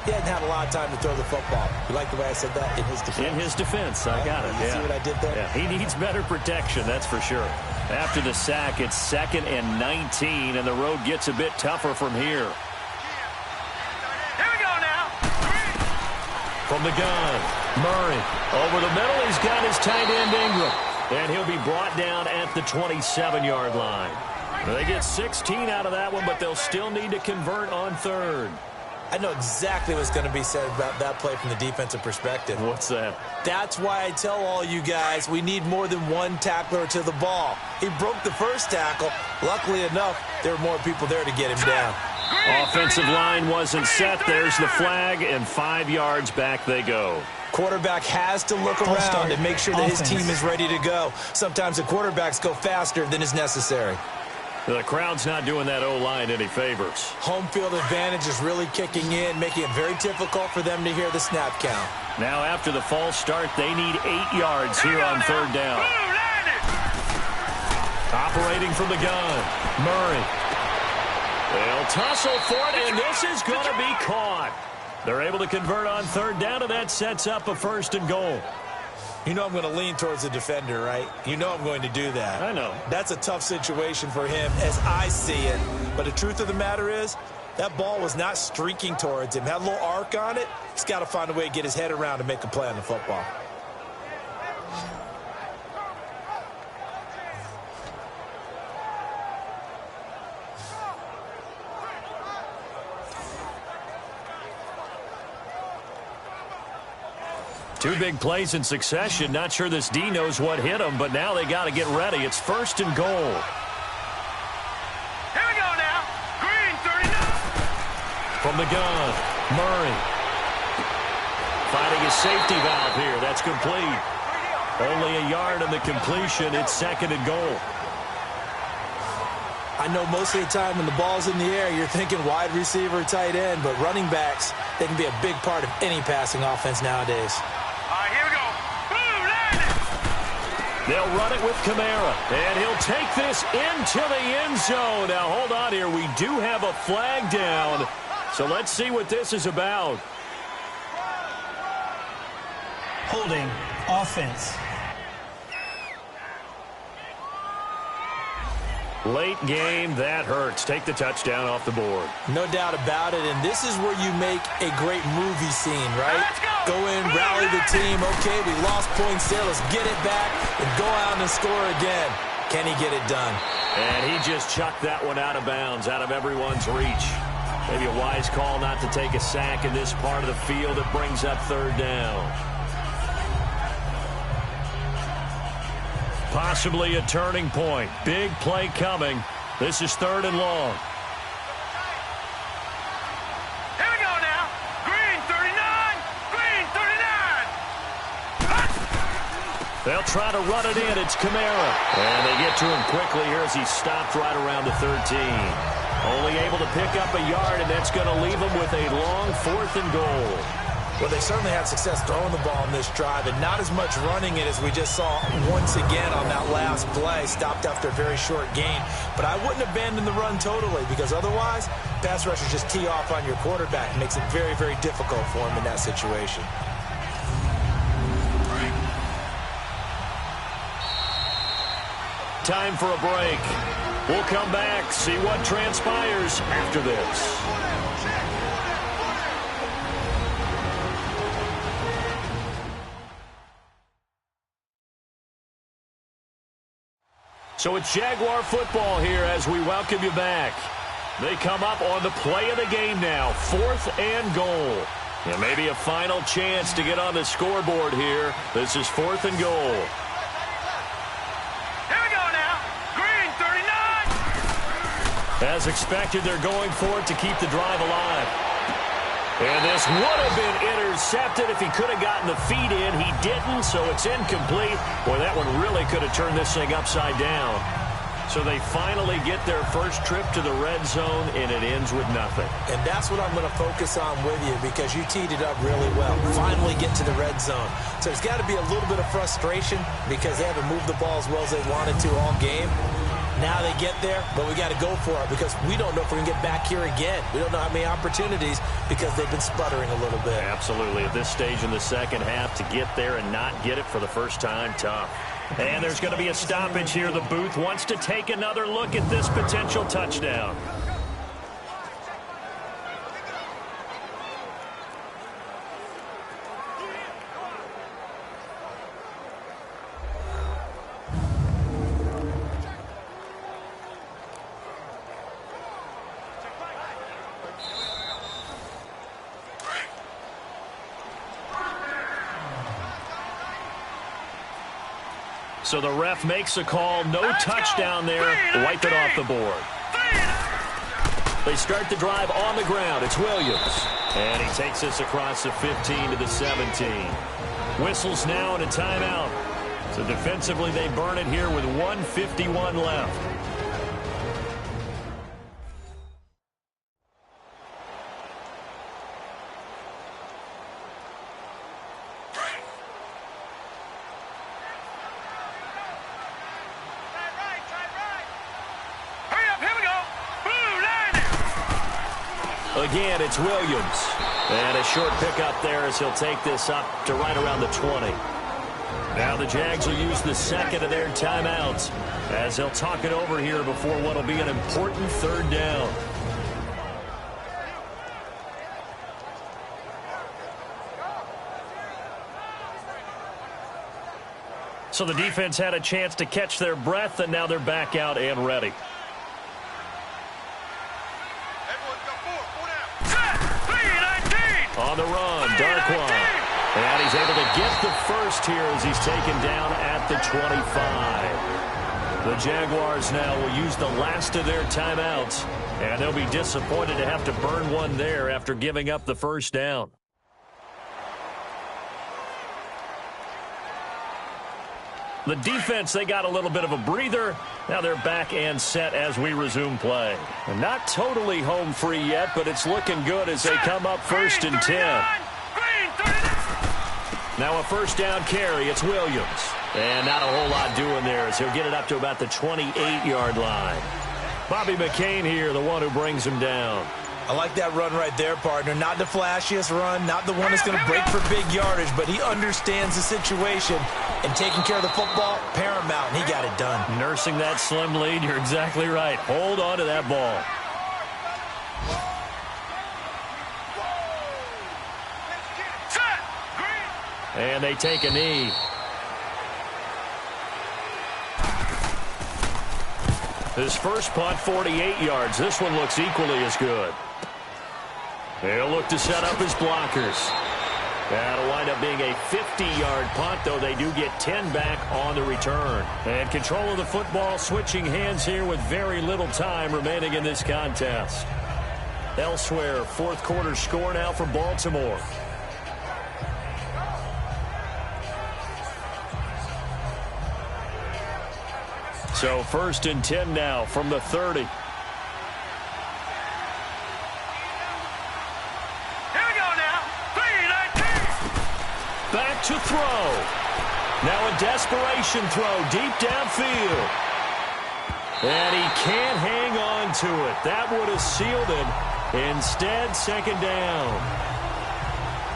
he hadn't had a lot of time to throw the football. You like the way I said that? In his defense. In his defense, I got it. You see what I did there? Yeah, he needs better protection, that's for sure. After the sack, it's 2nd and 19, and the road gets a bit tougher from here. Here we go now. From the gun, Murray. Over the middle, he's got his tight end, Ingram. And he'll be brought down at the 27-yard line. They get 16 out of that one, but they'll still need to convert on 3rd. I know exactly what's going to be said about that play from the defensive perspective. What's that? That's why I tell all you guys we need more than one tackler to the ball. He broke the first tackle. Luckily enough, there were more people there to get him down. Offensive line wasn't set. There's the flag, and 5 yards back they go. Quarterback has to look around and make sure that his team is ready to go. Sometimes the quarterbacks go faster than is necessary. The crowd's not doing that O-line any favors. Home field advantage is really kicking in, making it very difficult for them to hear the snap count. Now after the false start, they need 8 yards here on 3rd down. Operating from the gun, Murray. They'll tussle for it, and this is going to be caught. They're able to convert on 3rd down, and that sets up a 1st and goal. You know I'm going to lean towards the defender, right? You know I'm going to do that. I know. That's a tough situation for him as I see it. But the truth of the matter is, that ball was not streaking towards him. Had a little arc on it. He's got to find a way to get his head around and make a play on the football. Two big plays in succession. Not sure this D knows what hit him, but now they got to get ready. It's 1st and goal. Here we go now. Green 39. From the gun, Murray. Finding his safety valve here. That's complete. Only a yard on the completion. It's 2nd and goal. I know most of the time when the ball's in the air, you're thinking wide receiver, tight end, but running backs, they can be a big part of any passing offense nowadays. Here we go. Blue 90. They'll run it with Kamara, and he'll take this into the end zone. Now, hold on here. We do have a flag down, so let's see what this is about. Holding offense. Late game, that hurts. Take the touchdown off the board. No doubt about it, and this is where you make a great movie scene, right? Go in, rally the team. Okay, we lost points there. Let's get it back and go out and score again. Can he get it done? And he just chucked that one out of bounds, out of everyone's reach. Maybe a wise call not to take a sack in this part of the field that brings up 3rd down. Possibly a turning point. Big play coming. This is 3rd and long. Here we go now. Green 39. Green 39. They'll try to run it in. It's Kamara. And they get to him quickly here as he stopped right around the 13. Only able to pick up a yard, and that's going to leave him with a long 4th and goal. Well, they certainly had success throwing the ball in this drive and not as much running it as we just saw once again on that last play. Stopped after a very short gain. But I wouldn't abandon the run totally because otherwise, pass rushers just tee off on your quarterback. It makes it very, very difficult for him in that situation. Time for a break. We'll come back, see what transpires after this. So it's Jaguar football here as we welcome you back. They come up on the play of the game now, 4th and goal. And maybe a final chance to get on the scoreboard here. This is 4th and goal. Here we go now. Green, 39. As expected, they're going for it to keep the drive alive. And this would have been intercepted if he could have gotten the feet in. He didn't, so it's incomplete. Boy, that one really could have turned this thing upside down. So they finally get their first trip to the red zone, and it ends with nothing. And that's what I'm going to focus on with you because you teed it up really well. Finally get to the red zone. So there's got to be a little bit of frustration because they haven't moved the ball as well as they wanted to all game. Now they get there, but we got to go for it because we don't know if we're going to get back here again. We don't know how many opportunities because they've been sputtering a little bit. Absolutely. At this stage in the second half, to get there and not get it for the first time, tough. And there's going to be a stoppage here. The booth wants to take another look at this potential touchdown. So the ref makes a call. No touchdown there. Wipe it off the board. They start the drive on the ground. It's Williams. And he takes this across the 15 to the 17. Whistles now and a timeout. So defensively they burn it here with 1:51 left. Again, it's Williams. And a short pickup there as he'll take this up to right around the 20. Now the Jags will use the second of their timeouts as they'll talk it over here before what will be an important 3rd down. So the defense had a chance to catch their breath, and now they're back out and ready. On the run, Darkwan. And he's able to get the first here as he's taken down at the 25. The Jaguars now will use the last of their timeouts, and they'll be disappointed to have to burn one there after giving up the first down. The defense, they got a little bit of a breather. Now they're back and set as we resume play. And not totally home free yet, but it's looking good as they come up 1st and 10. Now a first down carry. It's Williams. And not a whole lot doing there as he'll get it up to about the 28-yard line. Bobby McCain here, the one who brings him down. I like that run right there, partner. Not the flashiest run, not the one that's going to break for big yardage, but he understands the situation, and taking care of the football, paramount, and he got it done. Nursing that slim lead, you're exactly right. Hold on to that ball. And they take a knee. His first punt, 48 yards. This one looks equally as good. They'll look to set up his blockers. That'll wind up being a 50-yard punt, though they do get 10 back on the return. And control of the football switching hands here with very little time remaining in this contest. Elsewhere, 4th quarter score now for Baltimore. So 1st and 10 now from the 30. Here we go now. 3-19. to throw. Now a desperation throw deep downfield. And he can't hang on to it. That would have sealed it. Instead, second down.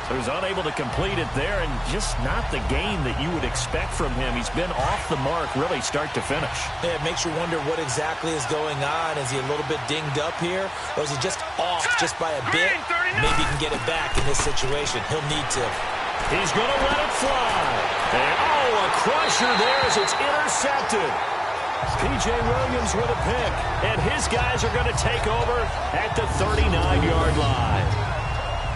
So he's unable to complete it there, and just not the game that you would expect from him. He's been off the mark really start to finish. Yeah, it makes you wonder what exactly is going on. Is he a little bit dinged up here, or is he just off just by a bit? Maybe he can get it back in this situation. He'll need to. He's going to let it fly. And, a crusher there as it's intercepted. P.J. Williams with a pick, and his guys are going to take over at the 39-yard line.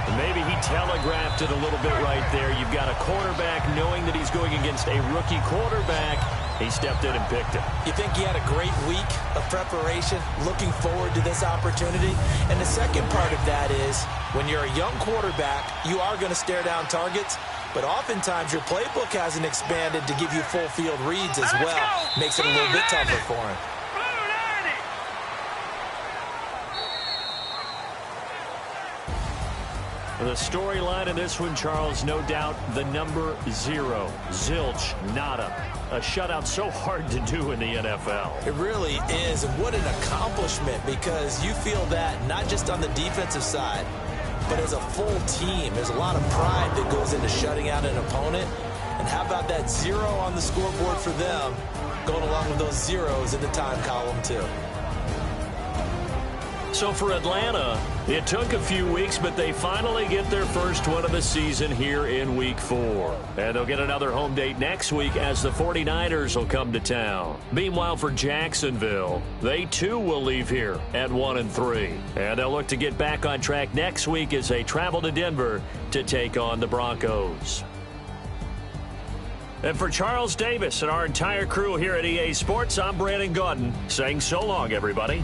And maybe he telegraphed it a little bit right there. You've got a quarterback knowing that he's going against a rookie quarterback. He stepped in and picked it. You think he had a great week of preparation, looking forward to this opportunity? And the second part of that is, when you're a young quarterback, you are going to stare down targets, but oftentimes your playbook hasn't expanded to give you full field reads as well. Makes it a little bit tougher for him. The storyline in this one, Charles, no doubt the number 0. Zilch, nada. A shutout so hard to do in the NFL. It really is, and what an accomplishment, because you feel that not just on the defensive side, but as a full team. There's a lot of pride that goes into shutting out an opponent. And how about that 0 on the scoreboard for them, going along with those zeros in the time column too. So for Atlanta, it took a few weeks, but they finally get their first one of the season here in Week 4. And they'll get another home date next week as the 49ers will come to town. Meanwhile, for Jacksonville, they too will leave here at 1-3. And they'll look to get back on track next week as they travel to Denver to take on the Broncos. And for Charles Davis and our entire crew here at EA Sports, I'm Brandon Gaudin saying so long, everybody.